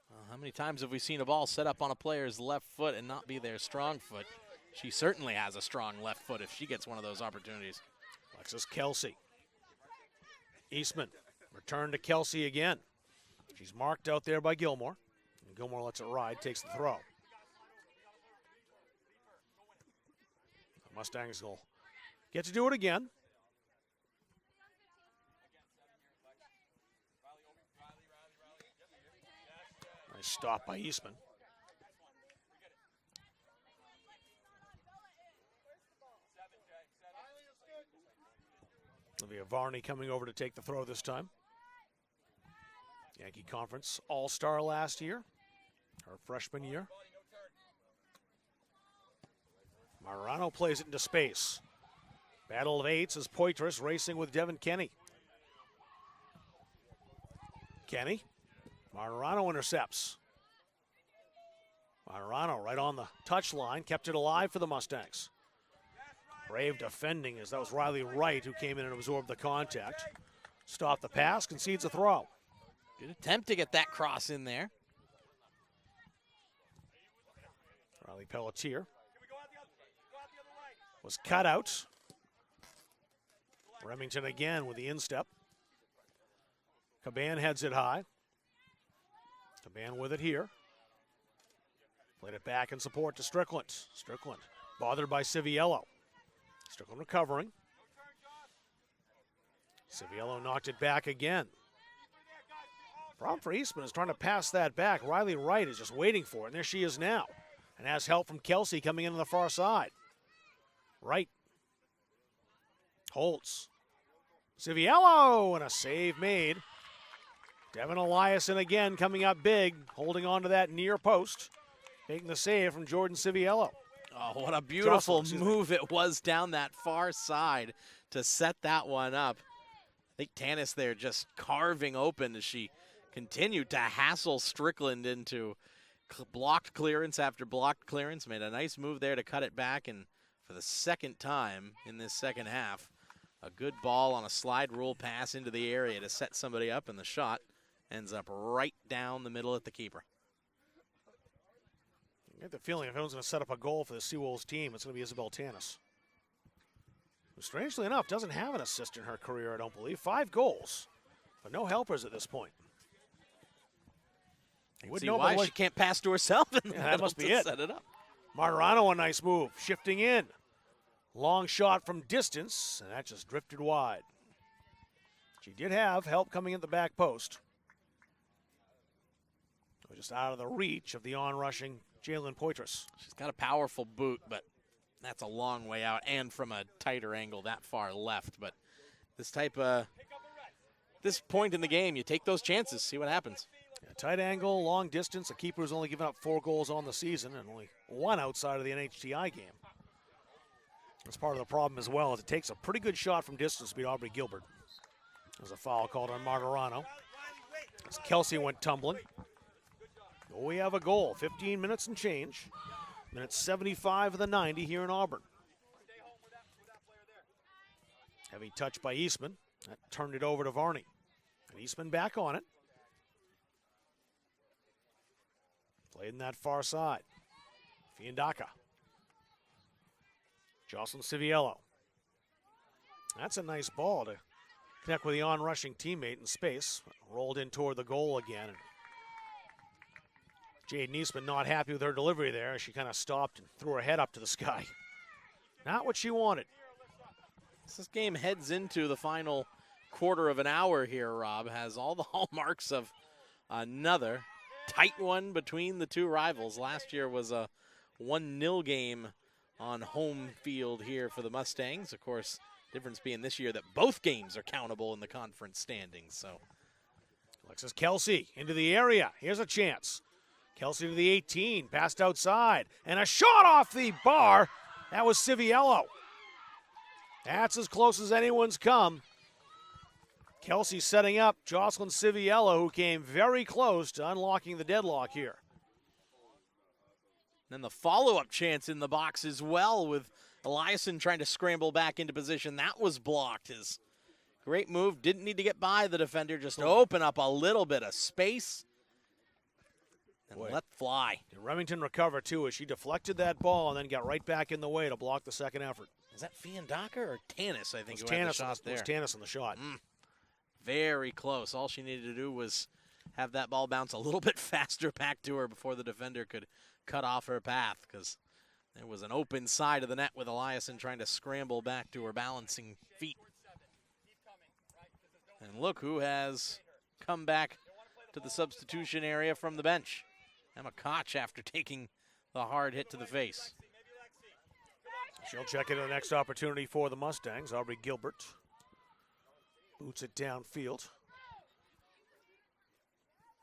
Well, how many times have we seen a ball set up on a player's left foot and not be their strong foot? She certainly has a strong left foot if she gets one of those opportunities. Alexis Kelsey. Eastman. Return to Kelsey again. She's marked out there by Gilmore. And Gilmore lets it ride, takes the throw. The Mustangs will get to do it again. Nice stop by Eastman. Olivia Varney coming over to take the throw this time. Yankee Conference All-Star last year, her freshman year. Marano plays it into space. Battle of eights as Poitras racing with Devin Kenny. Kenny. Marano intercepts. Marano right on the touchline, kept it alive for the Mustangs. Brave defending as that was Riley Wright who came in and absorbed the contact. Stopped the pass, concedes a throw. Good attempt to get that cross in there. Riley Pelletier was cut out. Remington again with the instep. Caban heads it high. Caban with it here. Played it back in support to Strickland. Strickland bothered by Civiello. Strickland recovering. Civiello knocked it back again. Problem for Eastman is trying to pass that back. Riley Wright is just waiting for it, and there she is now. And has help from Kelsey coming in on the far side. Wright holds. Civiello, and a save made. Devin Eliason again coming up big, holding on to that near post. Making the save from Jordan Civiello. Oh, what a beautiful move it was down that far side to set that one up. I think Tanis there just carving open as she continued to hassle Strickland into blocked clearance after blocked clearance. Made a nice move there to cut it back, and for the second time in this second half, a good ball on a slide rule pass into the area to set somebody up, and the shot ends up right down the middle at the keeper. I get the feeling if anyone's going to set up a goal for the Seawolves team, it's going to be Isabel Tanis, who strangely enough doesn't have an assist in her career, I don't believe. 5 goals, but no helpers at this point. You would know why she can't pass to herself in the that middle must be to it. set it up. Marano, a nice move, shifting in. Long shot from distance, and that just drifted wide. She did have help coming in the back post. It was just out of the reach of the on-rushing Jalen Poitras. She's got a powerful boot, but that's a long way out, and from a tighter angle that far left. But this this point in the game, you take those chances, see what happens. Yeah, tight angle, long distance. The keeper's only given up 4 goals on the season and only 1 outside of the NHTI game. That's part of the problem as well, as it takes a pretty good shot from distance to beat Aubrey Gilbert. There's a foul called on Martirano as Kelsey went tumbling. Well, we have a goal, 15 minutes and change. Minute 75 of the 90 here in Auburn. Heavy touch by Eastman. That turned it over to Varney. And Eastman back on it. Played in that far side. Fiandaka. Jocelyn Civiello. That's a nice ball to connect with the on-rushing teammate in space. Rolled in toward the goal again. Jade Eastman not happy with her delivery there. She kind of stopped and threw her head up to the sky. Not what she wanted. This game heads into the final quarter of an hour here, Rob. Has all the hallmarks of another tight one between the two rivals. Last year was a 1-0 game on home field here for the Mustangs. Of course, difference being this year that both games are countable in the conference standings. So, Alexis Kelsey into the area. Here's a chance. Kelsey to the 18, passed outside, and a shot off the bar. That was Civiello. That's as close as anyone's come. Kelsey setting up Jocelyn Civiello, who came very close to unlocking the deadlock here. Then the follow-up chance in the box as well, with Eliason trying to scramble back into position. That was blocked. His great move, didn't need to get by the defender, just open up a little bit of space and let fly. Did Remington recover too as she deflected that ball and then got right back in the way to block the second effort. Is that Fiandaka or Tanis, I think, it was who had the Tanis, shot there? It was Tanis on the shot. Very close. All she needed to do was have that ball bounce a little bit faster back to her before the defender could cut off her path, because there was an open side of the net with Eliason trying to scramble back to her balancing feet. And look who has come back to the substitution area from the bench. Emma Koch, after taking the hard hit to the face. She'll check into the next opportunity for the Mustangs. Aubrey Gilbert boots it downfield.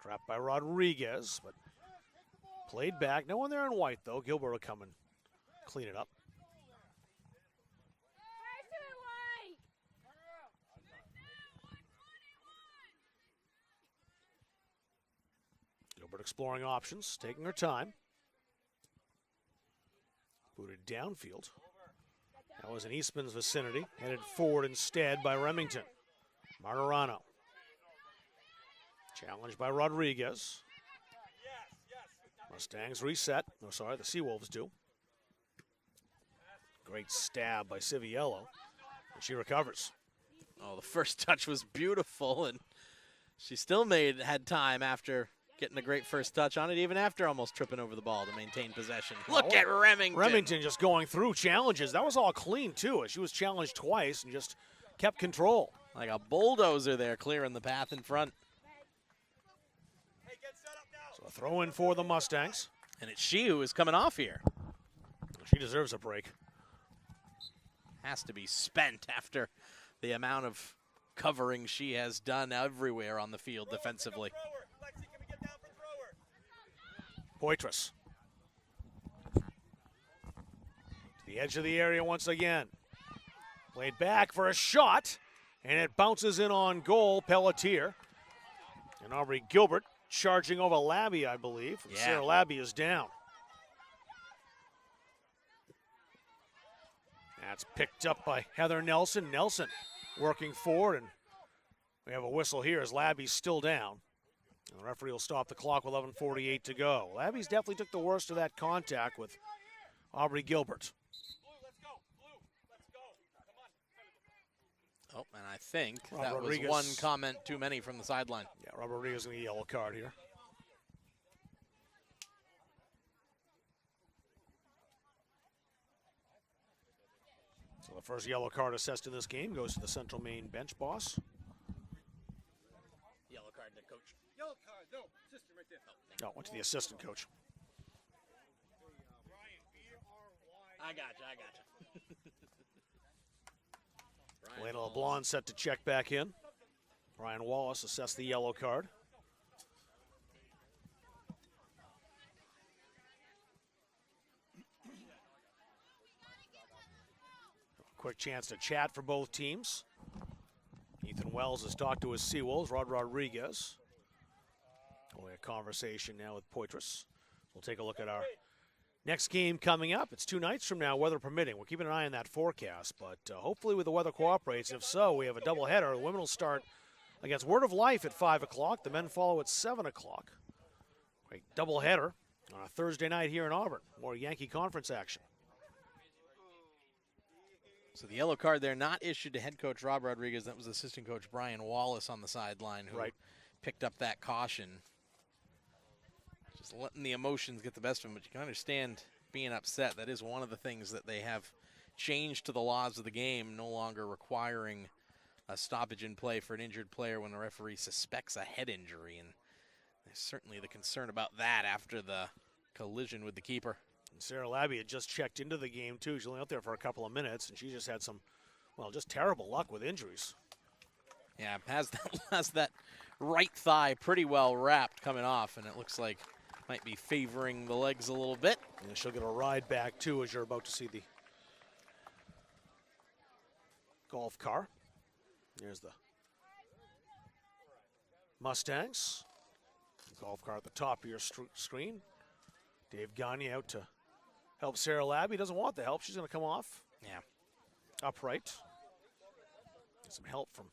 Trapped by Rodriguez, but played back. No one there in white, though. Gilbert will come and clean it up. Gilbert exploring options, taking her time. Booted downfield. That was in Eastman's vicinity. Headed forward instead by Remington. Martirano. Challenged by Rodriguez. Mustangs reset. No, sorry, the Seawolves do. Great stab by Civiello. And she recovers. Oh, the first touch was beautiful, and she still had time after getting a great first touch on it, even after almost tripping over the ball to maintain possession. Look at Remington. Remington just going through challenges. That was all clean, too. She was challenged twice and just kept control. Like a bulldozer there, clearing the path in front. So a throw in for the Mustangs. And it's she who is coming off here. She deserves a break. Has to be spent after the amount of covering she has done everywhere on the field defensively. Poitras. To the edge of the area once again. Played back for a shot, and it bounces in on goal, Pelletier. And Aubrey Gilbert charging over Labby, I believe. Yeah. Sarah Labby is down. That's picked up by Heather Nelson. Nelson working forward, and we have a whistle here as Labby's still down. And the referee will stop the clock with 11:48 to go. Labby's definitely took the worst of that contact with Aubrey Gilbert. Oh, and I think Rob that Rodriguez. was one comment too many from the sideline. Yeah, Rob Rodriguez in the yellow card here. So the first yellow card assessed in this game goes to the Central Maine bench boss. Yellow card to coach. Yellow card, no, assistant right there. No, went to the assistant coach. I got you. Elena LeBlanc set to check back in. Brian Wallace assessed the yellow card. Quick chance to chat for both teams. Ethan Wells has talked to his Seawolves, Rod Rodriguez. Only a conversation now with Poitras. We'll take a look at our next game coming up. It's 2 nights from now, weather permitting. We're keeping an eye on that forecast, but hopefully with the weather cooperates. If so, we have a doubleheader. The women will start against Word of Life at 5 o'clock. The men follow at 7 o'clock. Great doubleheader on a Thursday night here in Auburn. More Yankee Conference action. So the yellow card there not issued to head coach Rob Rodriguez. That was assistant coach Brian Wallace on the sideline who picked up that caution. Just letting the emotions get the best of him, but you can understand being upset. That is one of the things that they have changed to the laws of the game, no longer requiring a stoppage in play for an injured player when the referee suspects a head injury. And there's certainly the concern about that after the collision with the keeper. And Sarah Labby had just checked into the game, too. She's only out there for a couple of minutes, and she just had some, well, just terrible luck with injuries. Yeah, has that right thigh pretty well wrapped coming off, and it looks like might be favoring the legs a little bit. And she'll get a ride back, too, as you're about to see the golf car. There's the Mustangs. Golf car at the top of your screen. Dave Gagne out to help Sarah Labby. Doesn't want the help. She's going to come off. Yeah. Upright. Get some help from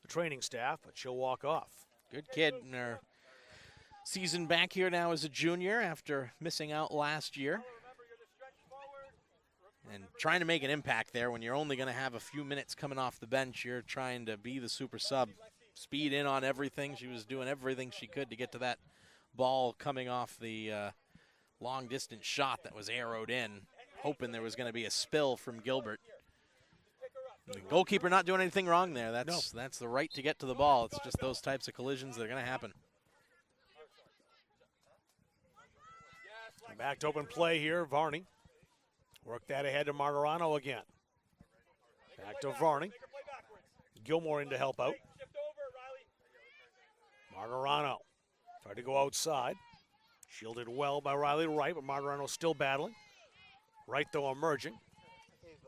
the training staff, but she'll walk off. Good kid in her season back here now as a junior after missing out last year. And trying to make an impact there when you're only going to have a few minutes coming off the bench. You're trying to be the super sub. Speed in on everything. She was doing everything she could to get to that ball coming off the long distance shot that was arrowed in, hoping there was going to be a spill from Gilbert. The goalkeeper not doing anything wrong there. That's the right to get to the ball. It's just those types of collisions that are going to happen. Back to open play here, Varney. Work that ahead to Martirano again. Back to Varney. Gilmore in to help out. Martirano tried Tried to go outside. Shielded well by Riley Wright, but Martirano still battling. Wright, though, emerging.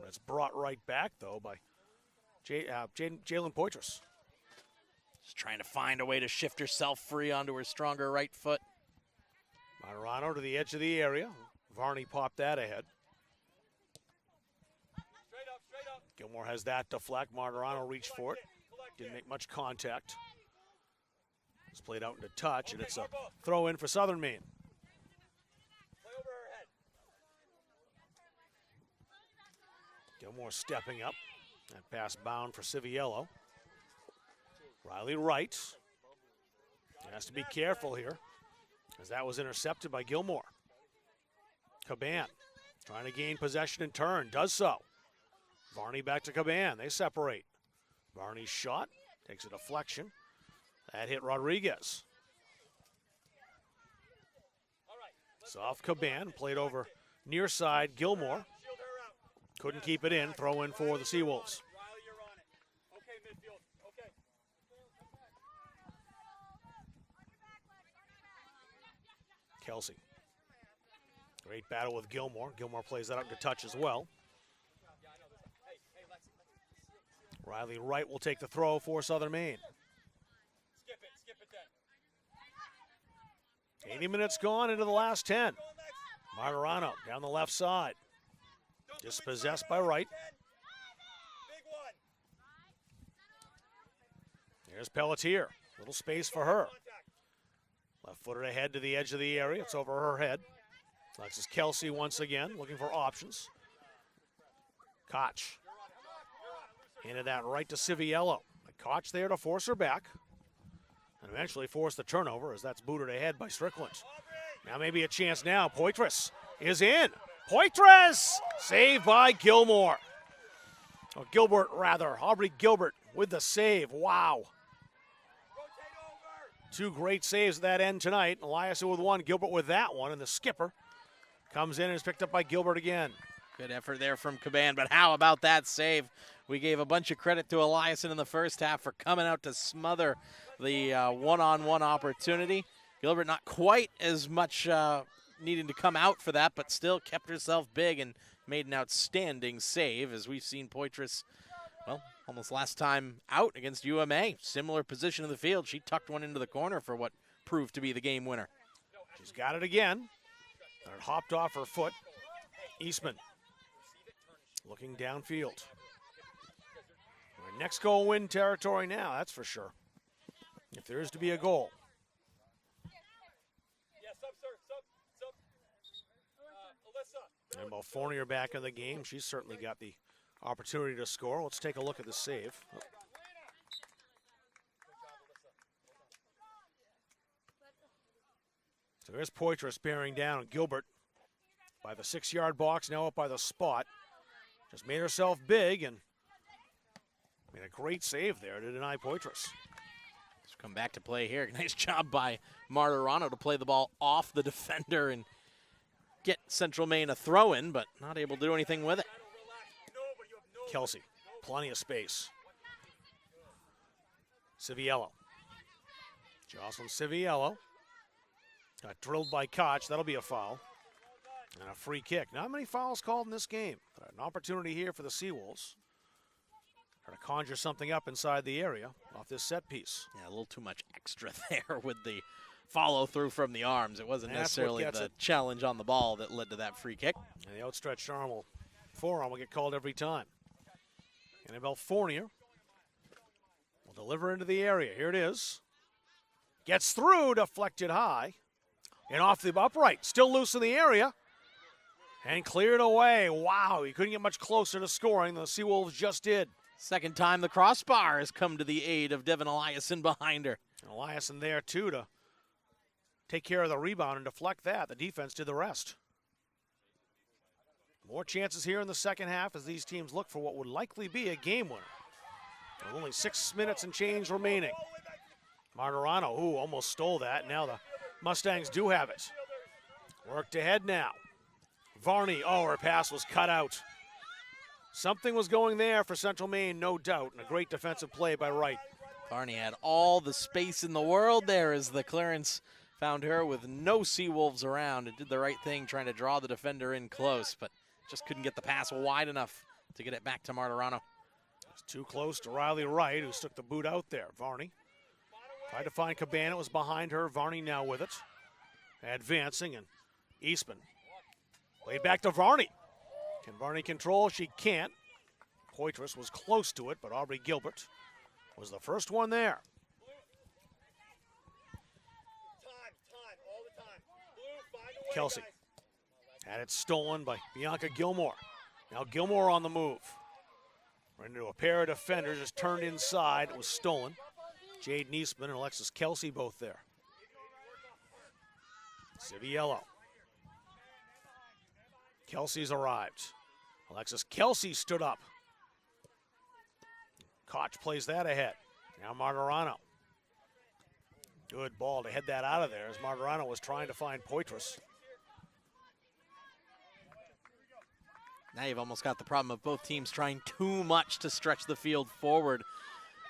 That's brought right back, though, by Jalen Poitras. Just trying to find a way to shift herself free onto her stronger right foot. Martirano to the edge of the area. Varney popped that ahead. Gilmore has that deflect. Martirano reached for it. Didn't make much contact. It's played out into touch, and it's a throw in for Southern Maine. Gilmore stepping up. That pass bound for Civiello. Riley Wright has to be careful here, as that was intercepted by Gilmore. Caban trying to gain possession and turn, does so. Varney back to Caban, they separate. Varney's shot takes a deflection. That hit Rodriguez. Soft Caban, played over near side Gilmore. Couldn't keep it in, throw in for the Seawolves. Kelsey. Great battle with Gilmore. Gilmore plays that up to touch as well. Riley Wright will take the throw for Southern Maine. 80 minutes gone into the last 10. Martirano down the left side. Dispossessed by Wright. There's Pelletier. Little space for her. Left-footed ahead to the edge of the area. It's over her head. Alexis Kelsey once again looking for options. Koch. Handed that right to Civiello. Koch there to force her back. And eventually force the turnover as that's booted ahead by Strickland. Now maybe a chance now. Poitras is in. Poitras! Saved by Gilmore. Or Gilbert, rather. Aubrey Gilbert with the save. Wow. Two great saves at that end tonight. Eliason with one, Gilbert with that one, and the skipper comes in and is picked up by Gilbert again. Good effort there from Caban, but how about that save? We gave a bunch of credit to Eliason in the first half for coming out to smother the one-on-one opportunity. Gilbert not quite as much needing to come out for that, but still kept herself big and made an outstanding save, as we've seen Poitras, well, almost last time out against UMA. Similar position in the field. She tucked one into the corner for what proved to be the game winner. She's got it again. And it hopped off her foot. Eastman looking downfield. We're in next goal win territory now, that's for sure. If there is to be a goal. And while Fournier back in the game, she's certainly got the opportunity to score. Let's take a look at the save. So there's Poitras bearing down Gilbert by the 6-yard box, now up by the spot. Just made herself big and made a great save there to deny Poitras. Let's come back to play here. Nice job by Martirano to play the ball off the defender and get Central Maine a throw-in, but not able to do anything with it. Kelsey, plenty of space. Civiello. Jocelyn Civiello. Got drilled by Koch. That'll be a foul. And a free kick. Not many fouls called in this game. But an opportunity here for the Seawolves. Trying to conjure something up inside the area off this set piece. Yeah, a little too much extra there with the follow-through from the arms. It wasn't necessarily the challenge on the ball that led to that free kick. And the outstretched forearm will get called every time. Annabelle Fournier will deliver into the area. Here it is. Gets through, deflected high. And off the upright. Still loose in the area. And cleared away. Wow, he couldn't get much closer to scoring than the Seawolves just did. Second time the crossbar has come to the aid of Devin Eliason behind her. And Eliason there, too, to take care of the rebound and deflect that. The defense did the rest. More chances here in the second half as these teams look for what would likely be a game winner. With only 6 minutes and change remaining. Martirano, almost stole that. Now the Mustangs do have it. Worked ahead now. Varney, her pass was cut out. Something was going there for Central Maine, no doubt, and a great defensive play by Wright. Varney had all the space in the world there as the clearance found her with no Seawolves around and did the right thing trying to draw the defender in close, but just couldn't get the pass wide enough to get it back to Martirano. It's too close to Riley Wright, who stuck the boot out there. Varney tried to find Cabana, it was behind her. Varney now with it. Advancing, and Eastman played back to Varney. Can Varney control? She can't. Poitras was close to it, but Aubrey Gilbert was the first one there. Kelsey had it stolen by Bianca Gilmore. Now Gilmore on the move. Ran into a pair of defenders, just turned inside. It was stolen. Jade Eastman and Alexis Kelsey both there. Civiello. Kelsey's arrived. Alexis Kelsey stood up. Koch plays that ahead. Now Martirano. Good ball to head that out of there as Martirano was trying to find Poitras. Now you've almost got the problem of both teams trying too much to stretch the field forward.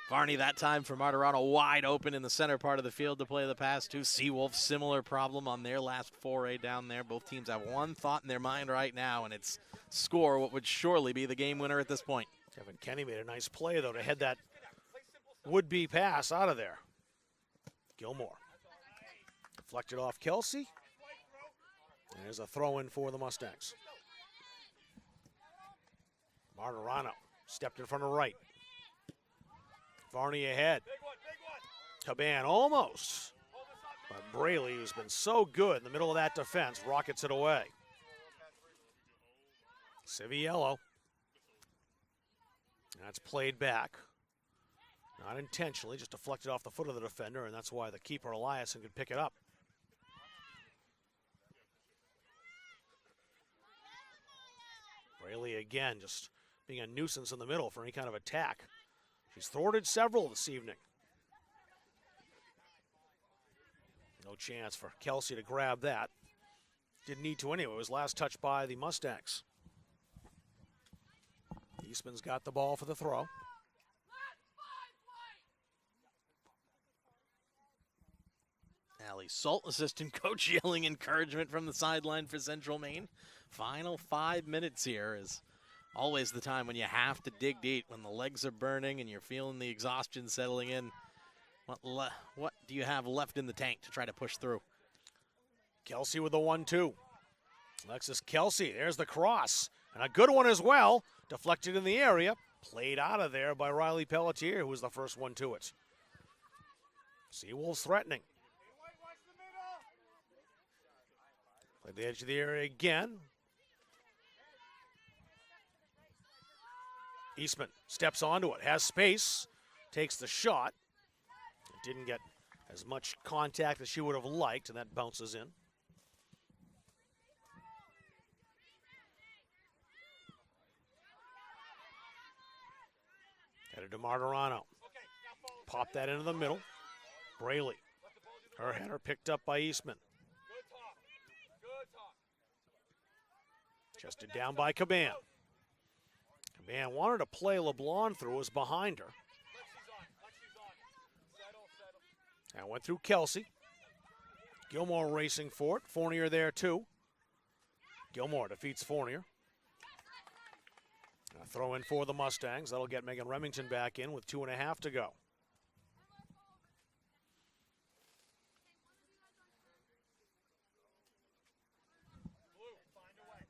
Varney that time for Martirano wide open in the center part of the field to play the pass to. Seawolves, similar problem on their last foray down there. Both teams have one thought in their mind right now, and it's score what would surely be the game winner at this point. Kevin Kenny made a nice play, though, to head that would-be pass out of there. Gilmore. Deflected off Kelsey. And there's a throw-in for the Mustangs. Martirano stepped in front of Wright. Varney ahead. Caban almost. But Braley, who's been so good in the middle of that defense, rockets it away. Civiello. That's played back. Not intentionally, just deflected off the foot of the defender, and that's why the keeper, Eliason, could pick it up. Braley again, just being a nuisance in the middle for any kind of attack. She's thwarted several this evening. No chance for Kelsey to grab that. Didn't need to anyway. It was last touched by the Mustangs. Eastman's got the ball for the throw. Allie Salt, assistant coach, yelling encouragement from the sideline for Central Maine. Final 5 minutes here is always the time when you have to dig deep, when the legs are burning and you're feeling the exhaustion settling in. What do you have left in the tank to try to push through? Kelsey with the 1-2. Alexis Kelsey, there's the cross. And a good one as well. Deflected in the area. Played out of there by Riley Pelletier, who was the first one to it. Seawolves threatening. Played the edge of the area again. Eastman steps onto it, has space, takes the shot. Didn't get as much contact as she would have liked, and that bounces in. Headed to Martirano. Pop that into the middle. Braley. Her header picked up by Eastman. Chested down by Caban. Caban wanted to play LeBlanc through, was behind her. And went through Kelsey. Gilmore racing for it. Fournier there too. Gilmore defeats Fournier. A throw in for the Mustangs. That'll get Megan Remington back in with 2.5 to go.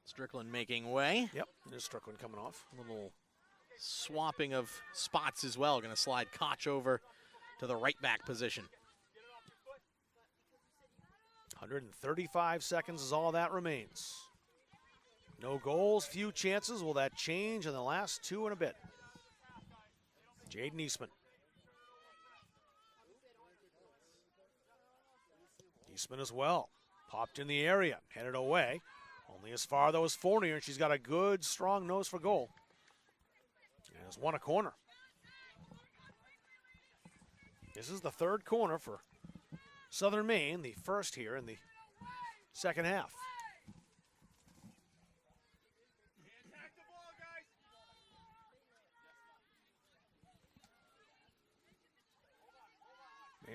Strickland making way. Yep, there's Strickland coming off. A little swapping of spots as well. Going to slide Koch over to the right back position. 135 seconds is all that remains. No goals, few chances. Will that change in the last 2 and a bit? Jaden Eastman. Eastman as well. Popped in the area, headed away. Only as far, though, as Fournier, and she's got a good, strong nose for goal. And has won a corner. This is the third corner for Southern Maine, the first here in the second half.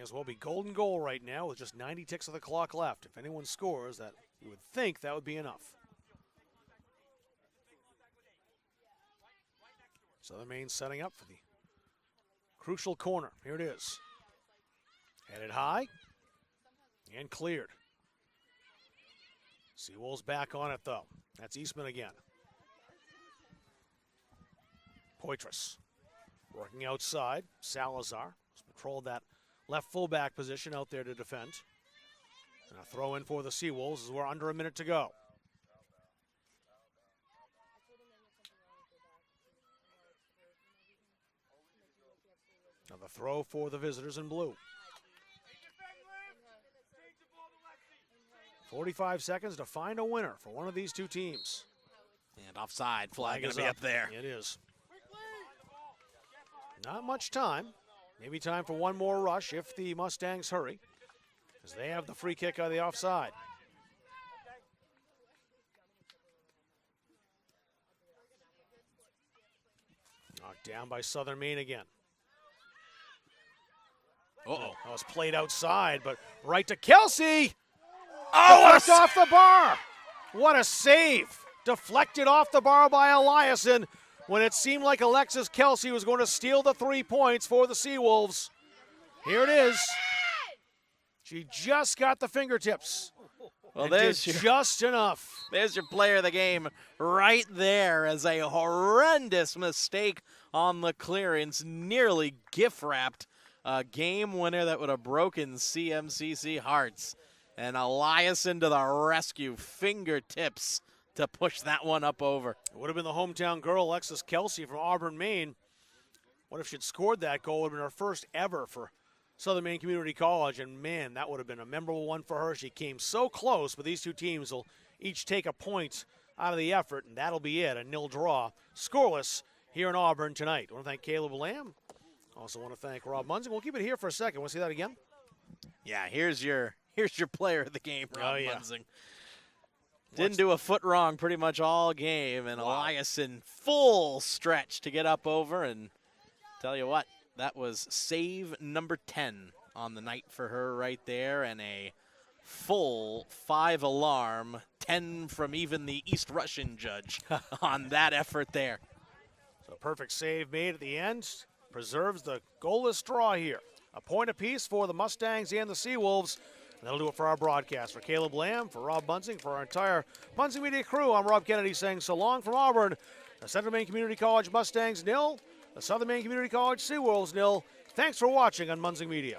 May as well be golden goal right now with just 90 ticks of the clock left. If anyone scores, that you would think that would be enough. Southern Maine setting up for the crucial corner. Here it is. Headed high and cleared. Seawolves back on it, though. That's Eastman again. Poitras working outside. Salazar has patrolled that left fullback position out there to defend. And a throw in for the Seawolves as we're under a minute to go. Now the throw for the visitors in blue. 45 seconds to find a winner for one of these two teams. And offside flag going to be up there. It is. Not much time. Maybe time for one more rush if the Mustangs hurry, because they have the free kick on the offside. Knocked down by Southern Maine again. Uh-oh. That was played outside, but right to Kelsey. Oh, Deflect off the bar. What a save. Deflected off the bar by Eliason when it seemed like Alexis Kelsey was going to steal the 3 points for the Seawolves. Here it is. She just got the fingertips. Well, and there's did your, just enough. There's your player of the game right there as a horrendous mistake on the clearance. Nearly gift-wrapped a game winner that would have broken CMCC hearts. And Eliason to the rescue, fingertips to push that one up over. It would have been the hometown girl, Alexis Kelsey from Auburn, Maine. What if she'd scored that goal? It would have been her first ever for Southern Maine Community College, and man, that would have been a memorable one for her. She came so close, but these two teams will each take a point out of the effort, and that'll be it, a nil draw. Scoreless here in Auburn tonight. I want to thank Caleb Lamb. Also want to thank Rob Munzing. We'll keep it here for a second. Want to see that again? Yeah, here's your player of the game, Rob Munzing. Didn't What's do a foot wrong pretty much all game, and Eliason full stretch to get up over, and tell you what, that was save number 10 on the night for her right there, and a full 5 alarm, 10 from even the East Russian judge on that effort there. So perfect save made at the end. Preserves the goalless draw here. A point apiece for the Mustangs and the Seawolves. And that'll do it for our broadcast. For Caleb Lamb, for Rob Munzing, for our entire Munzing Media crew, I'm Rob Kennedy saying so long from Auburn. The Central Maine Community College Mustangs nil. The Southern Maine Community College Seawolves nil. Thanks for watching on Munzing Media.